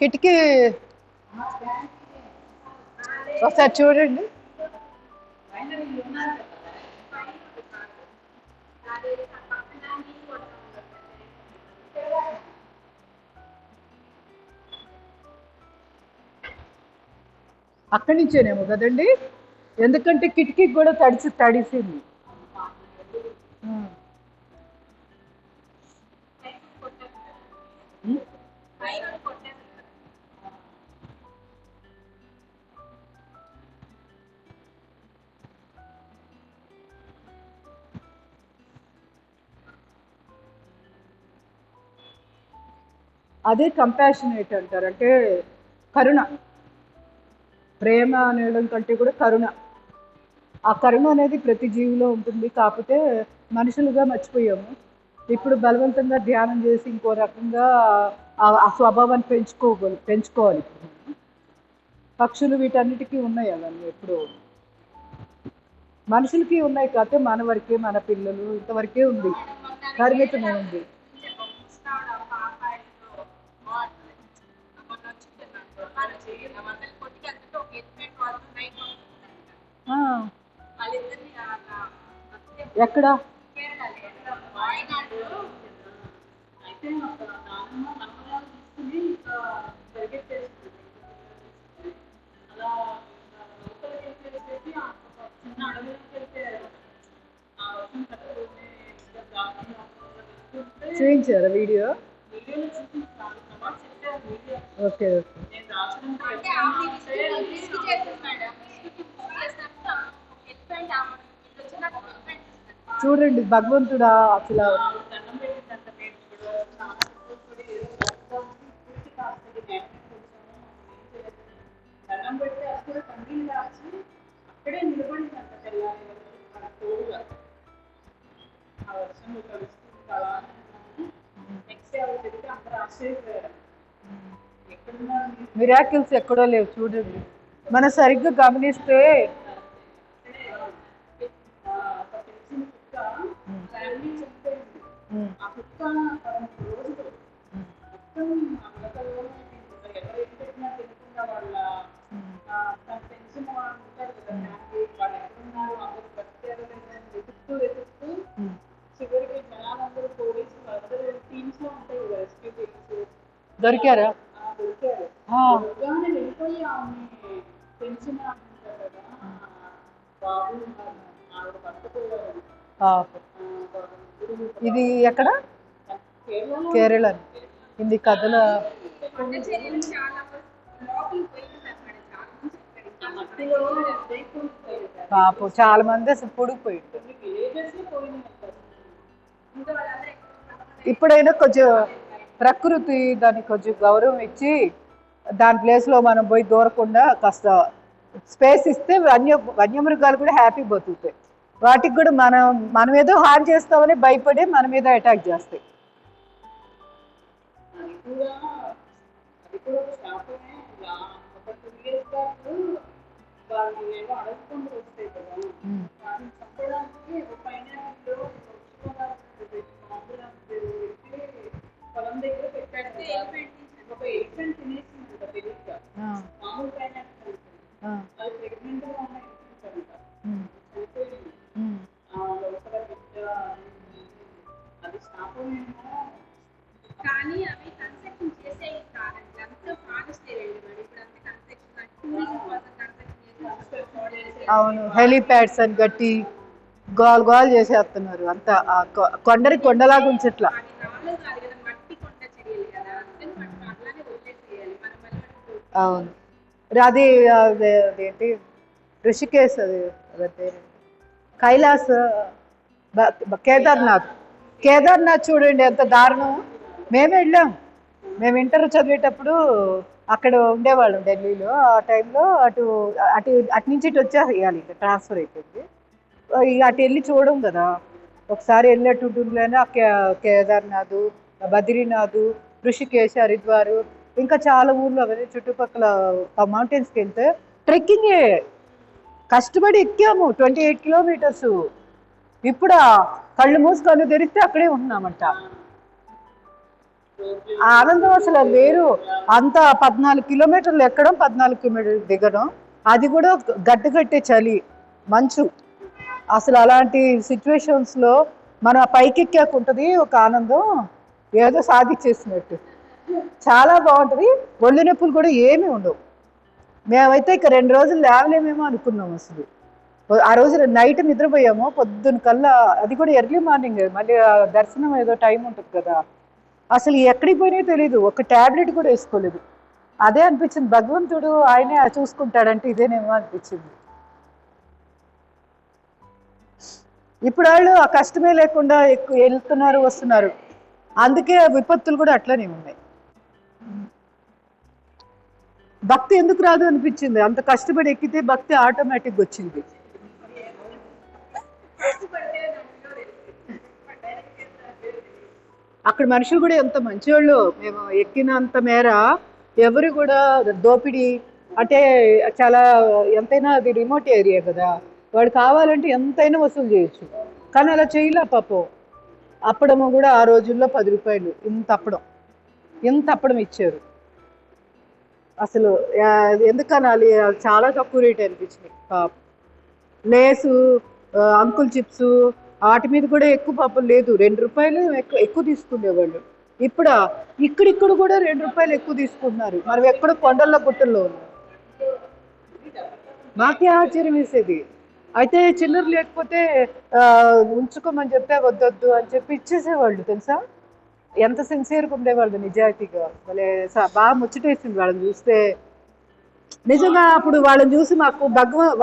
కిటికీ ఒకసారి చూడండి. అక్కడి నుంచేనేమో కదండి, ఎందుకంటే కిటికీకి కూడా తడిసింది. అదే కంపాషనేట్ అంటారు, అంటే కరుణ. ప్రేమ అనడం కంటే కూడా కరుణ. ఆ కరుణ అనేది ప్రతి జీవిలో ఉంటుంది, కాకపోతే మనుషులుగా మర్చిపోయాము. ఇప్పుడు బలవంతంగా ధ్యానం చేసి ఇంకో రకంగా ఆ స్వభావాన్ని పెంచుకోవాలి. పక్షులు వీటన్నిటికీ ఉన్నాయి అవన్నీ, ఎప్పుడు మనుషులకి ఉన్నాయి, కాకపోతే మన వరకే, మన పిల్లలు ఇంతవరకే ఉంది, పరిమితమే ఉంది. ఎక్కడ? చూపించారా వీడియో? ఓకే. చూడండి భగవంతుడా అసలు. మిరాకిల్స్ ఎక్కడో లేవు చూడండి. మనం సరిగ్గా గమనిస్తే దొరికారా? ఇది ఎక్కడ? కేరళ. ఇది కథల పాపం చాలా మంది అసలు పొడిగిపోయి. ఇప్పుడైనా కొంచెం ప్రకృతి దానికి కొంచెం గౌరవం ఇచ్చి దాని ప్లేస్లో మనం పోయి దూరకుండా కాస్త స్పేస్ ఇస్తే వన్యమృగాలు కూడా హ్యాపీ బతుకుతాయి. వాటికి కూడా మనం ఏదో హార్మ్ చేస్తామని భయపడి మన మీద అటాక్ చేస్తాయి. అవును, హెలిప్యాడ్స్ అని గట్టి గోల్ చేసేస్తున్నారు. అంతా కొండలాగా ఉంచట్లా. అవును, అది అదేంటి ఋషికేశ్, అది కైలాస్, కేదార్నాథ్ చూడండి ఎంత దారుణం. మేము వెళ్ళాం. మేము ఇంటర్ చదివేటప్పుడు అక్కడ ఉండేవాళ్ళం ఢిల్లీలో. ఆ టైంలో అటు నుంచి ఇటు వచ్చేయాలి, ట్రాన్స్ఫర్ అయిపోయింది. ఇక అటు వెళ్ళి చూడడం కదా, ఒకసారి వెళ్ళినట్టు ఉంటుందిలేని కేదార్నాథ్, బద్రీనాథ్, ఋషికేశ్, హరిద్వార్, ఇంకా చాలా ఊర్లు అవన్నీ చుట్టుపక్కల మౌంటైన్స్కి వెళ్తే ట్రెక్కింగే కష్టపడి ఎక్కాము 28 కిలోమీటర్స్. ఇప్పుడు కళ్ళు మూసుకొని తెరిస్తే అక్కడే ఉంటున్నామంట. ఆనందం అసలు వేరు. అంత 14 కిలోమీటర్లు ఎక్కడం, 14 కిలోమీటర్లు దిగడం, అది కూడా గడ్డగట్టే చలి, మంచు. అసలు అలాంటి సిచ్యువేషన్స్లో మనం పైకి ఎక్కాకుంటుంది ఒక ఆనందం, ఏదో సాధించేసినట్టు. చాలా బాగుంటుంది. ఒళ్ళు నొప్పులు కూడా ఏమీ ఉండవు. మేమైతే ఇక 2 రోజులు లేవలేమేమో అనుకున్నాం. అసలు ఆ రోజు నైట్ నిద్రపోయాము, పొద్దున్న కల్లా, అది కూడా ఎర్లీ మార్నింగ్, మళ్ళీ దర్శనం ఏదో టైం ఉంటుంది కదా, అసలు ఎక్కడికి పోయినాయో తెలీదు. ఒక ట్యాబ్లెట్ కూడా వేసుకోలేదు. అదే అనిపించింది, భగవంతుడు ఆయనే చూసుకుంటాడంటే ఇదేనేమో అనిపించింది. ఇప్పుడు వాళ్ళు ఆ కష్టమే లేకుండా ఎక్కువ వెళ్తున్నారు, వస్తున్నారు. అందుకే విపత్తులు కూడా అట్లనే ఉన్నాయి. భక్తి ఎందుకు రాదు అనిపించింది. అంత కష్టపడి ఎక్కితే భక్తి ఆటోమేటిక్గా వచ్చింది. అక్కడ మనుషులు కూడా ఎంత మంచివాళ్ళు. మేము ఎక్కినంత మేర ఎవరు కూడా దోపిడీ అంటే, చాలా ఎంతైనా అది రిమోట్ ఏరియా కదా, వాడు కావాలంటే ఎంతైనా వసూలు చేయొచ్చు. కానీ అలా చేయలే పాపం. అప్పడము కూడా ఆ రోజుల్లో 10 రూపాయలు ఇంత అప్పడం ఇచ్చారు. అసలు ఎందుకనాలి, చాలా తక్కువ రేట్ అనిపించింది. పాపం లేసు, అంకుల్ చిప్స్, వాటి మీద కూడా ఎక్కువ పాపం లేదు. 2 రూపాయలు ఎక్కువ తీసుకునేవాళ్ళు. ఇక్కడిక్కడ కూడా 2 రూపాయలు ఎక్కువ తీసుకుంటున్నారు. మనం ఎక్కడ కొండల్లో గుట్టల్లో ఉన్నాం. మాకే ఆశ్చర్యం వేసేది. అయితే చిల్లర లేకపోతే ఉంచుకోమని చెప్తే వద్దొద్దు అని చెప్పి ఇచ్చేసేవాళ్ళు. తెలుసా ఎంత సిన్సియర్గా ఉండేవాళ్ళు, నిజాయితీగా. బాగా ముచ్చటేసింది వాళ్ళని చూస్తే. నిజంగా అప్పుడు వాళ్ళని చూసి మాకు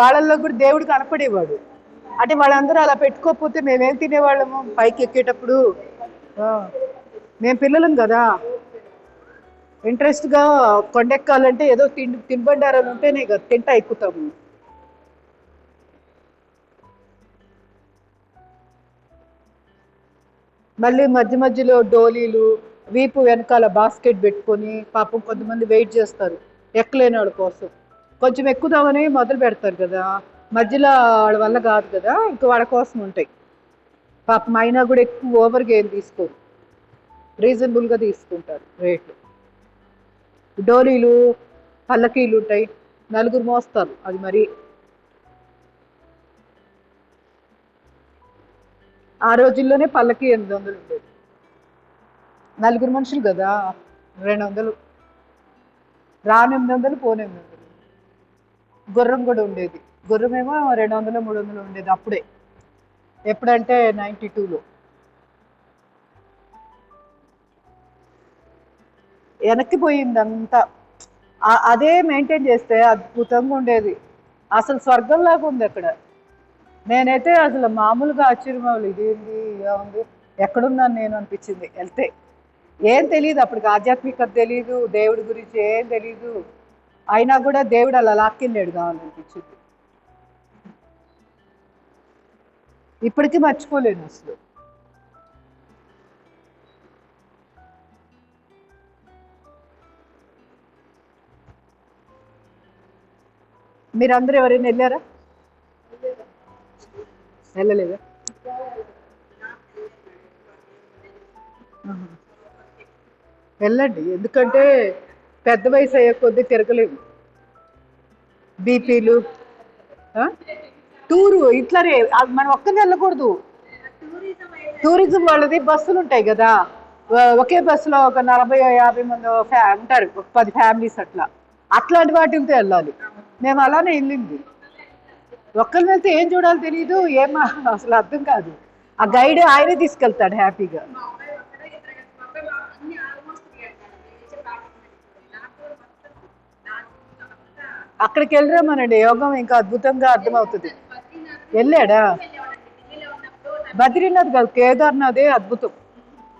వాళ్ళల్లో కూడా దేవుడు కనపడేవాడు. అంటే వాళ్ళందరూ అలా పెట్టుకోకపోతే మేమేం తినేవాళ్ళము పైకి ఎక్కేటప్పుడు. మేము పిల్లలం కదా, ఇంట్రెస్ట్గా కొండెక్కాలంటే ఏదో తినబండారాలు ఉంటేనే కదా తింటా ఎక్కుతాము. మళ్ళీ మధ్య మధ్యలో డోలీలు, వీపు వెనకాల బాస్కెట్ పెట్టుకొని పాపం కొంతమంది వెయిట్ చేస్తారు ఎక్కలేని వాళ్ళ కోసం. కొంచెం ఎక్కుదామని మొదలు పెడతారు కదా, మధ్యలో వాళ్ళ వల్ల కాదు కదా, ఇంక వాళ్ళ కోసం ఉంటాయి. పాపం అయినా కూడా ఎక్కువ ఓవర్గా ఏం తీసుకోరు, రీజనబుల్గా తీసుకుంటారు రేట్లు. డోలీలు పల్లకీలు ఉంటాయి, నలుగురు మోస్తారు. అది మరి ఆ రోజుల్లోనే పల్లకి 800 ఉండేది. నలుగురు మనుషులు కదా, 200. రాను 800, పోను 800. గుర్రం కూడా ఉండేది. గుర్రమేమో 200, 300 ఉండేది అప్పుడే. ఎప్పుడంటే 92లో. వెనక్కి పోయింది అంతా. అదే మెయింటైన్ చేస్తే అద్భుతంగా ఉండేది. అసలు స్వర్గంలాగా ఉంది అక్కడ. నేనైతే అసలు మామూలుగా ఆశ్చర్యం, ఇదేంది ఇలా ఉంది, ఎక్కడున్నాను నేను అనిపించింది వెళ్తే. ఏం తెలియదు అప్పటికి, ఆధ్యాత్మికత తెలీదు, దేవుడి గురించి ఏం తెలీదు. అయినా కూడా దేవుడు అలా లాక్కెళ్ళాడు కావాలనిపించింది. ఇప్పటికీ మర్చిపోలేను అసలు. మీరందరూ ఎవరైనా వెళ్ళారా? వెళ్ళలేదా? వెళ్ళండి, ఎందుకంటే పెద్ద వయసు అయ్యే కొద్దీ తిరగలేము. బీపీలు. టూరు ఇట్లానే మనం ఒక్కనే వెళ్ళకూడదు. టూరిజం వాళ్ళది బస్సులు ఉంటాయి కదా, ఒకే బస్సులో ఒక 40-50 మంది ఉంటారు, ఒక 10 ఫ్యామిలీస్ అట్లా. అట్లాంటి వాటితో వెళ్ళాలి. మేము అలానే వెళ్ళింది. ఒక్కరిని వెళ్తే ఏం చూడాలో తెలియదు, అసలు అర్థం కాదు. ఆ గైడ్ ఆయనే తీసుకెళ్తాడు హ్యాపీగా. అక్కడికి వెళ్ళరామనండి, యోగం ఇంకా అద్భుతంగా అర్థమవుతుంది. వెళ్ళాడా? బద్రీనాథ్ కాదు, కేదార్నాథే అద్భుతం.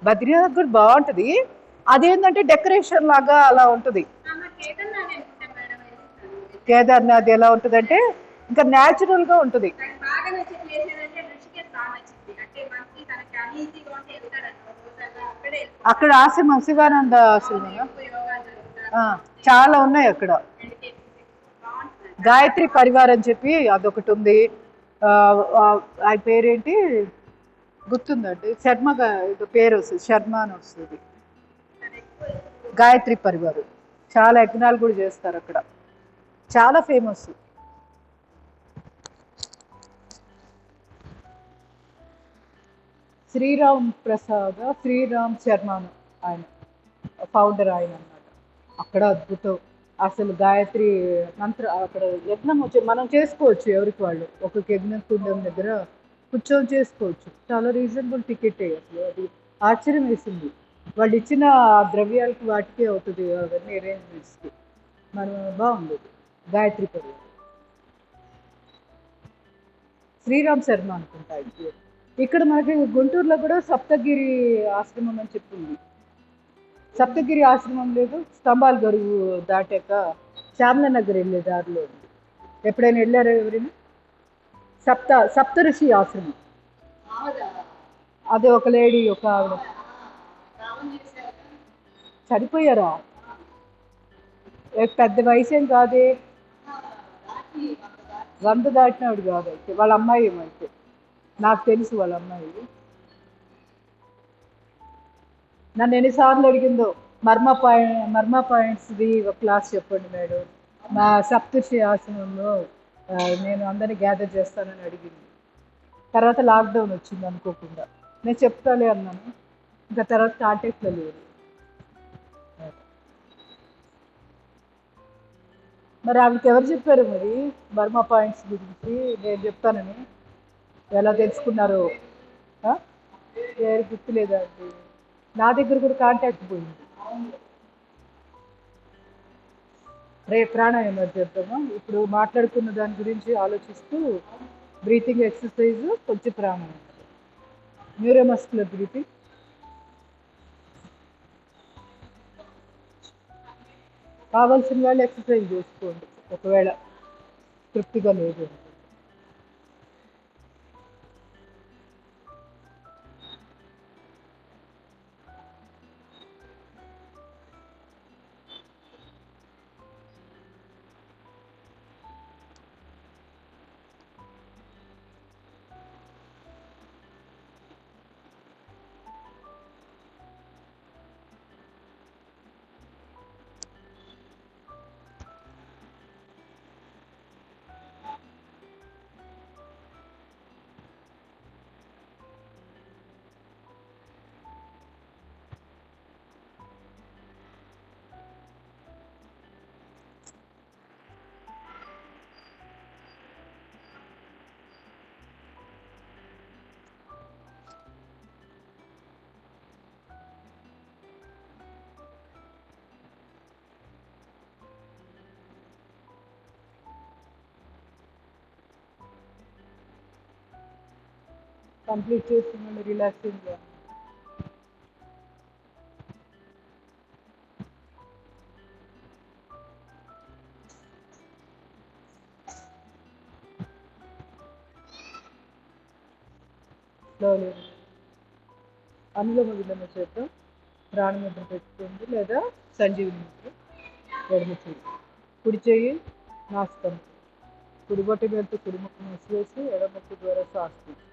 బద్రీనాథ్ కూడా బాగుంటుంది. అదేంటంటే డెకరేషన్ లాగా అలా ఉంటుంది. కేదార్నాథ్ ఎలా ఉంటుంది అంటే ఇంకా న్యాచురల్ గా ఉంటుంది. అక్కడ ఆశ్రమం, శివానంద ఆశ్రమం చాలా ఉన్నాయి అక్కడ. గాయత్రి పరివార్ అని చెప్పి అదొకటి ఉంది. ఆయన పేరేంటి గుర్తుందండి, శర్మ పేరు వస్తుంది, శర్మ అని వస్తుంది. గాయత్రి పరివార్ చాలా యజ్ఞాలు కూడా చేస్తారు అక్కడ, చాలా ఫేమస్. శ్రీరామ్ ప్రసాద్, శ్రీరామ్ శర్మను ఆయన ఫౌండర్ ఆయన అన్నమాట. అక్కడ అద్భుతం. అసలు గాయత్రి మంత్ర అక్కడ యజ్ఞం వచ్చి మనం చేసుకోవచ్చు, ఎవరికి వాళ్ళు ఒక్కొక్క యజ్ఞ కుండం దగ్గర కూర్చొని చేసుకోవచ్చు. చాలా రీజనబుల్ టికెట్. అసలు అది ఆశ్చర్యం వేసింది. వాళ్ళు ఇచ్చిన ద్రవ్యాలకి వాటికే అవుతుంది అవన్నీ అరేంజ్మెంట్స్కి. మనం బాగుంది. గాయత్రి పరివార్, శ్రీరామ్ శర్మ అనుకుంటా. ఇక్కడ మనకి గుంటూరులో కూడా సప్తగిరి ఆశ్రమం అని చెప్తుంది. సప్తగిరి ఆశ్రమం లేదు, స్తంభాల గరువు దాటాక శ్యామలనగర్ వెళ్ళే దారిలో ఉంది. ఎప్పుడైనా వెళ్ళారా ఎవరైనా? సప్తఋషి ఆశ్రమం. అదే ఒక లేడీ, ఒక ఆవిడ చనిపోయారా? పెద్ద వయసు ఏం కాదే, 100 దాటినావిడ కాదు. అయితే వాళ్ళ అమ్మాయి ఏమైతే నాకు తెలుసు, వాళ్ళ అమ్మాయి. నన్ను ఎన్నిసార్లు అడిగిందో, మర్మ పాయింట్స్ది ఒక క్లాస్ చెప్పండి మేడం, మా సప్తర్షి ఆశ్రమంలో నేను అందరినీ గ్యాదర్ చేస్తానని అడిగింది. తర్వాత లాక్డౌన్ వచ్చింది అనుకోకుండా. నేను చెప్తాలే అన్నాను, ఇంకా తర్వాత కాంటాక్ట్లో లేదు. మరి ఆమెకి ఎవరు చెప్పారు మరి బర్మా పాయింట్స్ గురించి నేను చెప్తానని? ఎలా తెలుసుకున్నారో గుర్తులేదా అండి? నా దగ్గర కూడా కాంటాక్ట్ పోయింది. రేపు ప్రాణాయామం చేద్దామా? ఇప్పుడు మాట్లాడుకున్న దాని గురించి ఆలోచిస్తూ బ్రీతింగ్ ఎక్సర్సైజ్, కొంచెం ప్రాణాయామం, న్యూరోమస్కులర్ బ్రీతింగ్. కావాల్సిన వాళ్ళు ఎక్సర్సైజ్ చేసుకోండి ఒకవేళ తృప్తిగా లేదు. కంప్లీట్ చేసి మళ్ళీ రిలాక్సింగ్గా. స్లోలీ అనులోమ విలోమ చేద్దాం. ప్రాణముద్ర పెట్టుకోండి లేదా సంజీవిని ముద్ర. ఎడమ చెయ్యి, కుడి చెయ్యి నాస్తం, కుడి బొట్టు వెళ్తూ కుడి ముక్కు మూసివేసి ఎడమ ముక్కు ద్వారా శ్వాస తీసుకోండి.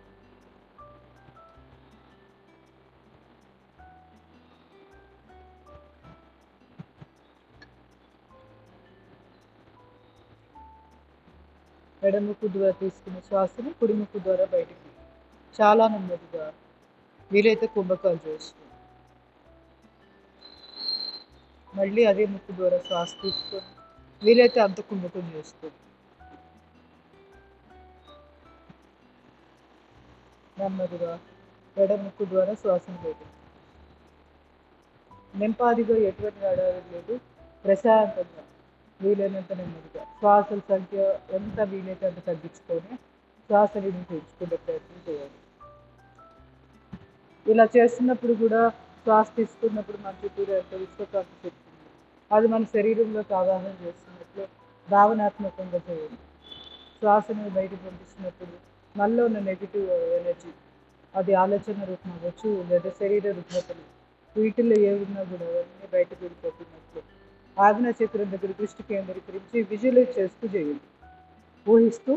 ఎడమ ముక్కు ద్వారా తీసుకున్న శ్వాసను కుడి ముక్కు ద్వారా బయటికి చాలా నెమ్మదిగా వీలైతే కుంభకాలు చేసుకోండి. మళ్ళీ అదే ముక్కు ద్వారా శ్వాస తీసుకొని వీలైతే అంత కుంభకం చేసుకోండి. నెమ్మదిగా ఎడమ ముక్కు ద్వారా శ్వాసను బయటికి. నింపాదిగా ఎటువంటి హడావిడి లేదు, ప్రశాంతంగా వీలైనంత నెమ్మదిగా శ్వాసల సంఖ్య ఎంత వీలైతే అంత తగ్గించుకొని శ్వాసని పెంచుకునే ప్రయత్నం చేయాలి. ఇలా చేస్తున్నప్పుడు కూడా శ్వాస తీసుకున్నప్పుడు మన చుట్టూరు ఎంత విశ్వకాంతి చెప్తుంది, అది మన శరీరంలోకి అవగాహన చేస్తున్నట్లు భావనాత్మకంగా చేయాలి. శ్వాసను బయటకు పంపిస్తున్నప్పుడు మనలో ఉన్న నెగిటివ్ ఎనర్జీ, అది ఆలోచన రూపం అవ్వచ్చు లేదా శరీర రుగ్మతలు, వీటిల్లో ఏమున్నా కూడా అవన్నీ బయటకు వెళ్ళిపోతున్నట్లు ఆజ్ఞా చక్రం దగ్గర దృష్టి కేంద్రీకరించి విజువలైజ్ చేస్తూ చేయండి. ఊహిస్తూ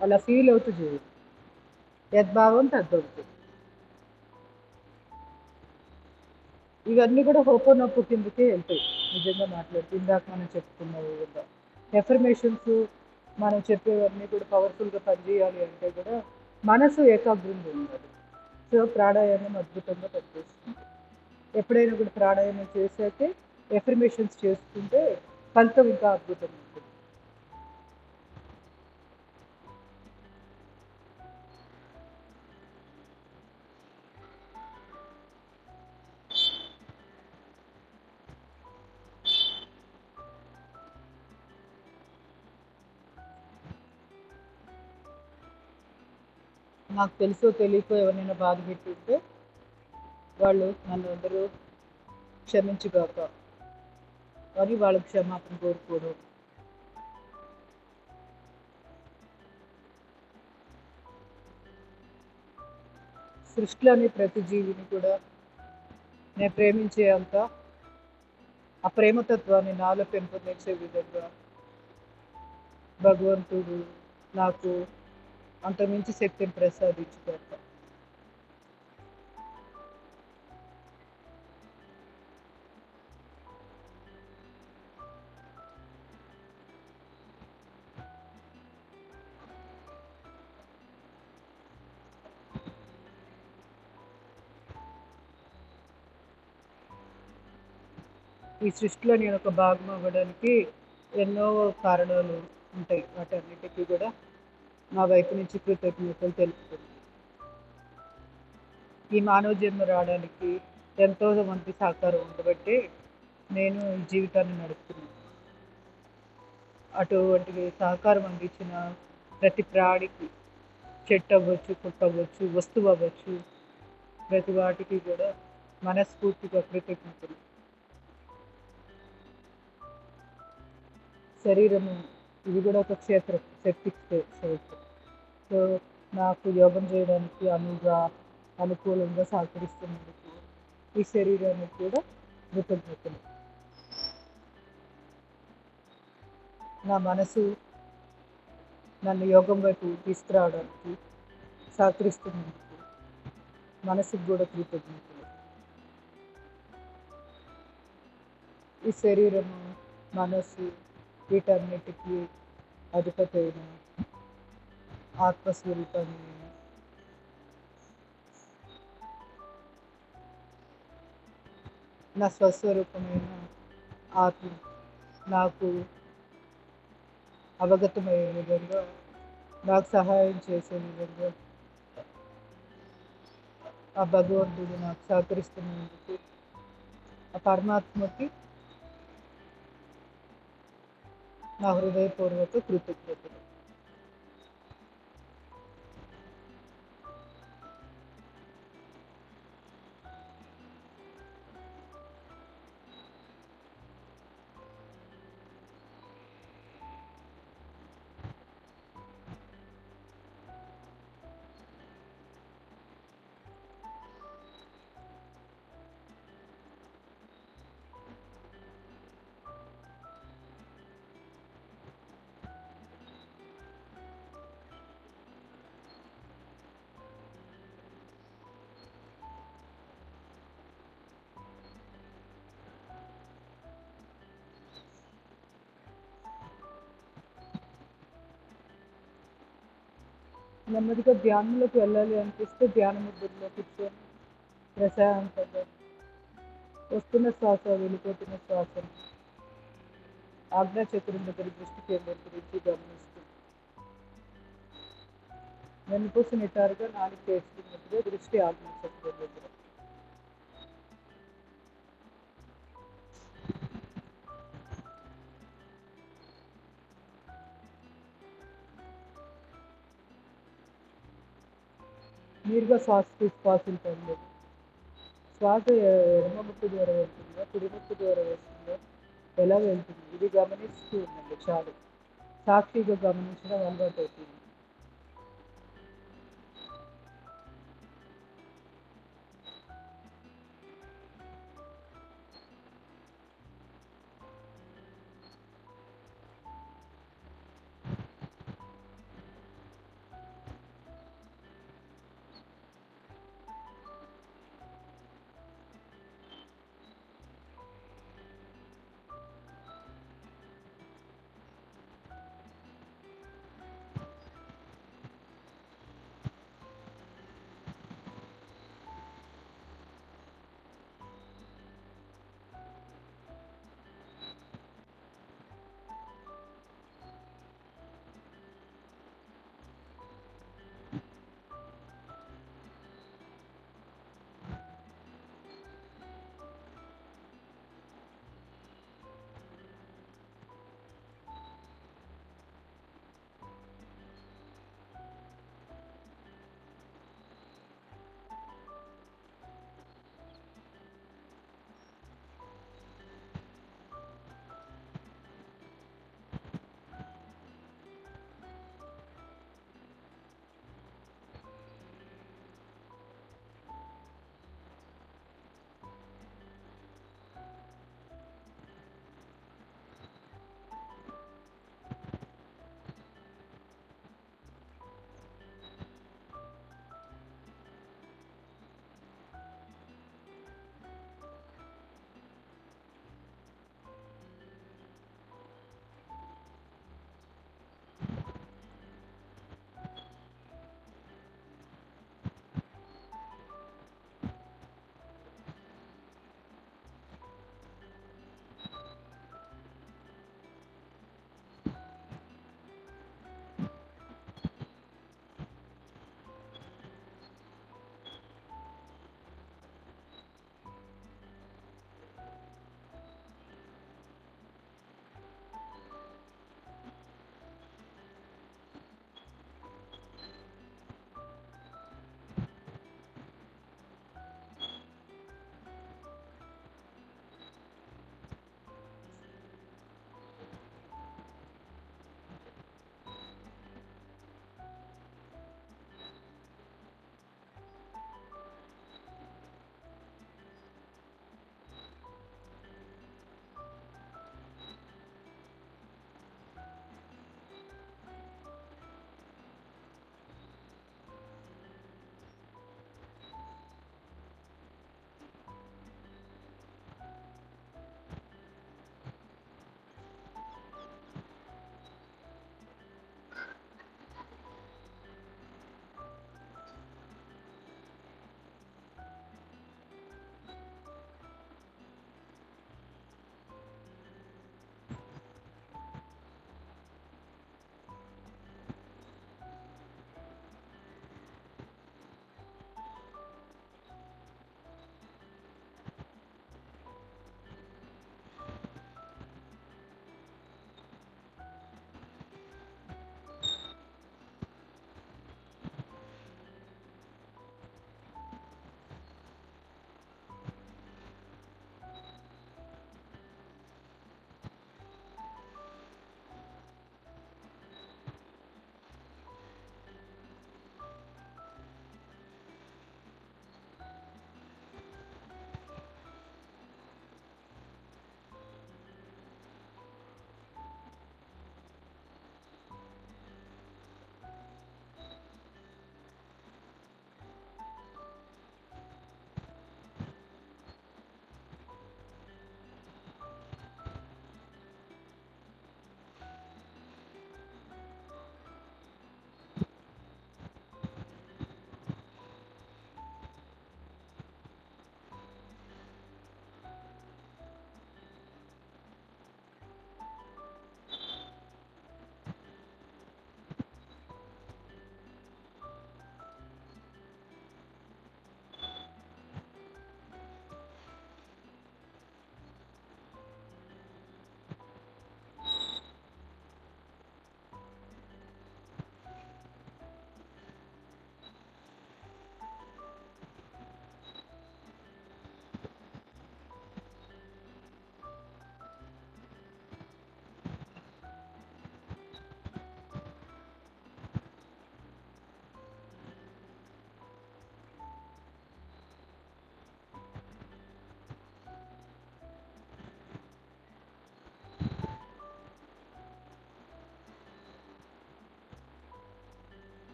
అలా ఫీల్ అవుతూ చేయండి. యద్భావం తద్భవతి. ఇవన్నీ కూడా హోపోనోపో కిందకే వెళ్తాయి. నిజంగా మాట్లాడుతూ ఇందాక మనం చెప్పుకున్న విధంగా ఎఫర్మేషన్స్ మనం చెప్పేవన్నీ కూడా పవర్ఫుల్గా పనిచేయాలి అంటే కూడా మనసు ఏకాగ్రంగా ఉండాలి. సో ప్రాణాయామం అద్భుతంగా పనిచేస్తుంది. ఎప్పుడైనా కూడా ప్రాణాయామం చేశాకే ఎఫర్మేషన్స్ చేసుకుంటే ఫలితం ఇంకా అద్భుతంగా ఉంటుంది. నాకు తెలుసో తెలియకో ఎవరైనా బాధ పెట్టుంటే వాళ్ళు నన్ను అందరూ క్షమించుగాక అని వాళ్ళకి క్షమాపణ కోరుకోవడం. సృష్టిలోని ప్రతి జీవిని కూడా నేను ప్రేమించే అంత ఆ ప్రేమతత్వాన్ని నాలో పెంపొందించే విధంగా భగవంతుడు నాకు అంతమించి శక్తిని ప్రసాదించుగాక. ఈ సృష్టిలో నేను ఒక భాగం అవ్వడానికి ఎన్నో కారణాలు ఉంటాయి. వాటన్నిటికీ కూడా నా వైపు నుంచి కృతజ్ఞతలు తెలుపుతుంది. ఈ మానవ జన్మ రావడానికి ఎంతో మంది సహకారం ఉండబట్టి నేను ఈ జీవితాన్ని నడుపుతున్నాను. అటువంటి సహకారం అందించిన ప్రతి ప్రాణికి, చెట్టు అవ్వచ్చు, పుట్ట అవ్వచ్చు, వస్తువు అవ్వచ్చు, ప్రతి వాటికి కూడా మనస్ఫూర్తిగా కృతజ్ఞతలు. శరీరము ఇది కూడా ఒక క్షేత్రం, శక్తి క్షేత్రం. సో నాకు యోగం చేయడానికి అనుకూలంగా సహకరిస్తున్నందుకు ఈ శరీరానికి కూడా కృతజ్ఞతలు. నా మనసు నన్ను యోగం వైపు తీసుకురావడానికి సహకరిస్తున్నందుకు మనసుకు కూడా కృతజ్ఞతలు. ఈ శరీరము, మనసు వీటన్నిటికీ అధిపతి అయిన ఆత్మస్వరూపాన్ని నా స్వస్వరూపమైన ఆత్మ నాకు అవగతమయ్యే విధంగా, నాకు సహాయం చేసే విధంగా ఆ భగవంతుడు నాకు సహకరిస్తున్నందుకు ఆ పరమాత్మకి నా హృదయపూర్వక కృతజ్ఞతలు. నెమ్మదిగా ధ్యానంలోకి వెళ్ళాలి అనిపిస్తే ధ్యాన ముద్రలో కూర్చొని ప్రశాంతంగా వస్తున్న శ్వాస వెళ్ళిపోతున్న శ్వాసను ఆజ్ఞాచక్రం దగ్గర దృష్టి కేంద్రీకరించి గమనిస్తూ వెన్నుపూస నిటారుగా నాలుగు చేస్తున్నట్టుగా దృష్టి ఆజ్ఞాచక్రం దగ్గర. నేరుగా శ్వాస శ్వాసలు పడలేదు. శ్వాస ఎడమ ముక్కు ద్వారా వెళ్తుందో కుడి ముక్కు ద్వారా వస్తుందో ఎలా వెళ్తుంది ఇది గమనిస్తూ ఉండండి. చాలు, సాక్షిగా గమనించడం అలవాటు అవుతుంది.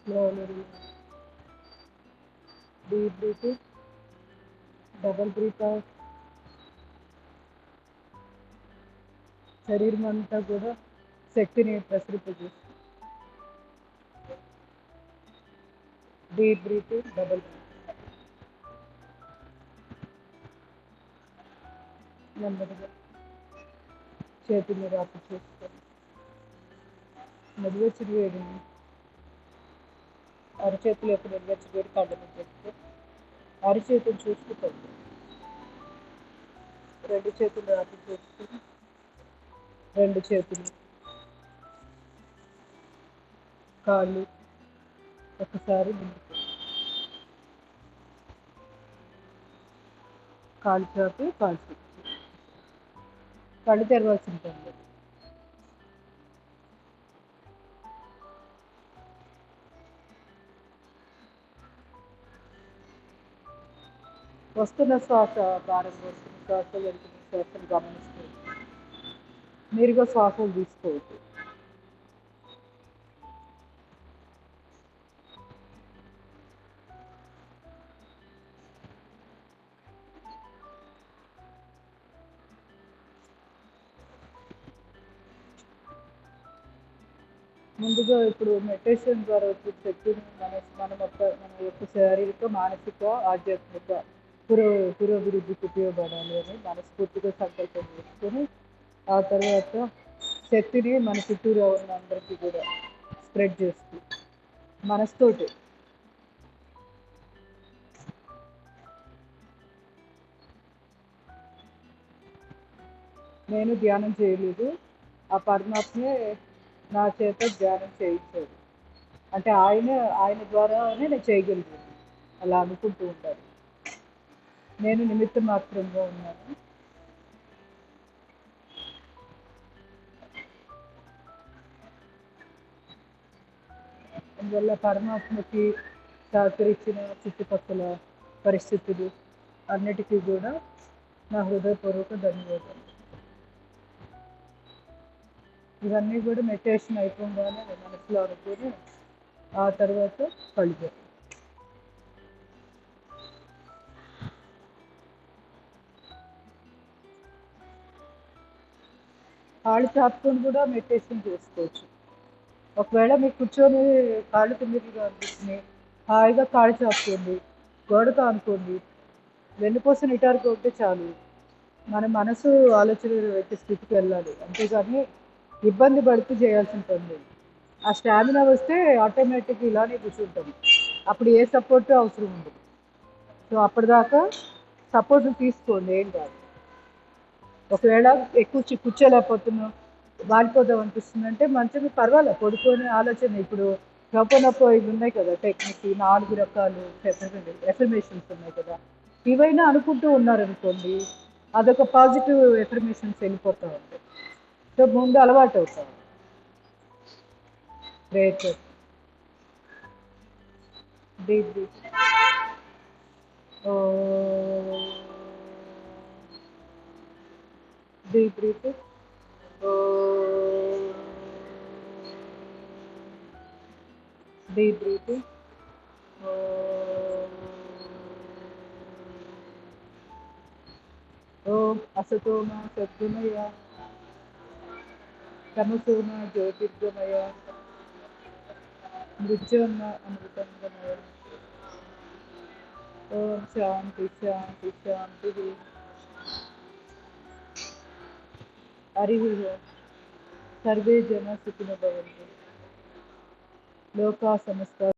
Slowly release. Deep breathing. Double breath out. శరీరం అంతా కూడా శక్తిని ప్రసరింపజేస్తుంది. Deep breathing, double breathing. నెమ్మదిగా చేతి మీద అప్పు చేసుకొని నిల్వెచ్చని వేడిని అరచేతులు యొక్క నిల్వెచ్చని వేడి కళ్ళ మీద పెట్టుకొని అరచేతులు చూసుకుంటుంది. రెండు చేతులు అప్పు చేసుకొని రెండు చేతులు కాళ్ళు ఒకసారి ముందుకు కాలు చాపి కాలు చూపి కళ్ళు తెరవాల్సి ఉంటుంది. వస్తున్న శ్వాస భారం వస్తున్న శ్వాస వెళ్తున్న శ్వాసను గమనిస్తూ మీరుగా శ్వాసలు తీసుకోవద్దు. ముందుగా ఇప్పుడు మెడిటేషన్ ద్వారా వచ్చే శక్తిని మన యొక్క శారీరక, మానసిక, ఆధ్యాత్మిక పురోభివృద్ధికి ఉపయోగపడాలి అని మనస్ఫూర్తిగా సంకల్పం చేసుకొని ఆ తర్వాత శక్తిని మన చుట్టూరా ఉన్న అందరికీ కూడా స్ప్రెడ్ చేస్తూ మనసుతోటి నేను ధ్యానం చేయలేదు, ఆ పరమాత్మే నా చేత ధ్యానం చేయించాడు. అంటే ఆయన ద్వారానే నేను చేయగలిగాను. అలా అనుకుంటూ ఉండాలి. నేను నిమిత్త మాత్రంగా ఉన్నాను. అందువల్ల పరమాత్మకి సహకరించిన చుట్టుపక్కల పరిస్థితులు అన్నిటికీ కూడా నా హృదయపూర్వక ధన్యవాదాలు. ఇవన్నీ కూడా మెడిటేషన్ అయిపోగానే మనసులో అనుకుని ఆ తర్వాత కళ్ళు కాళ్ళు చాపుకొని కూడా మెడిటేషన్ చేసుకోవచ్చు. ఒకవేళ మీకు కూర్చొని కాళ్ళు తిమ్మిరిగా అనిపిస్తున్నాయి, హాయిగా కాళ్ళు చాపుకోండి, గోడతో అనుకోండి, వెన్నుపూస నిటారుగా ఉంటే చాలు. మన మనసు ఆలోచన వ్యక్తి స్థితికి వెళ్ళాలి, అంతేగాని ఇబ్బంది పడుతూ చేయాల్సిన పని. ఆ స్టామినా వస్తే ఆటోమేటిక్గా ఇలానే కూర్చుంటాం. అప్పుడు ఏ సపోర్ట్ అవసరం ఉండదు. సో అప్పటిదాకా సపోర్ట్ తీసుకోండి, ఏం కాదు. ఒకవేళ ఎక్కువ కూర్చోలేకపోతున్నాం, వాడిపోదాం అనిపిస్తుంది అంటే మంచిగా పర్వాలేదు పడుకొని ఆలోచన. ఇప్పుడు నొప్ప ఇవి ఉన్నాయి కదా టెక్నిక్, 4 రకాలు ఎఫర్మేషన్స్ ఉన్నాయి కదా, ఇవైనా అనుకుంటూ ఉన్నారనుకోండి, అదొక పాజిటివ్ ఎఫర్మేషన్స్ వెళ్ళిపోతూ ఉంటాయి. సో ముందు అలవాటు అవుతాం. Great. Deep deep deep breath. Deep breath. ఓం అసతోమ సద్గుణయ తమసోమ జ్యోతిర్గమయ మృత్యోమ అమృతంగమయ. ఓం శాంతి శాంతి శాంతి. హరి ఓం. సర్వే జన సుఖినో భవంతు. లోకా సమస్త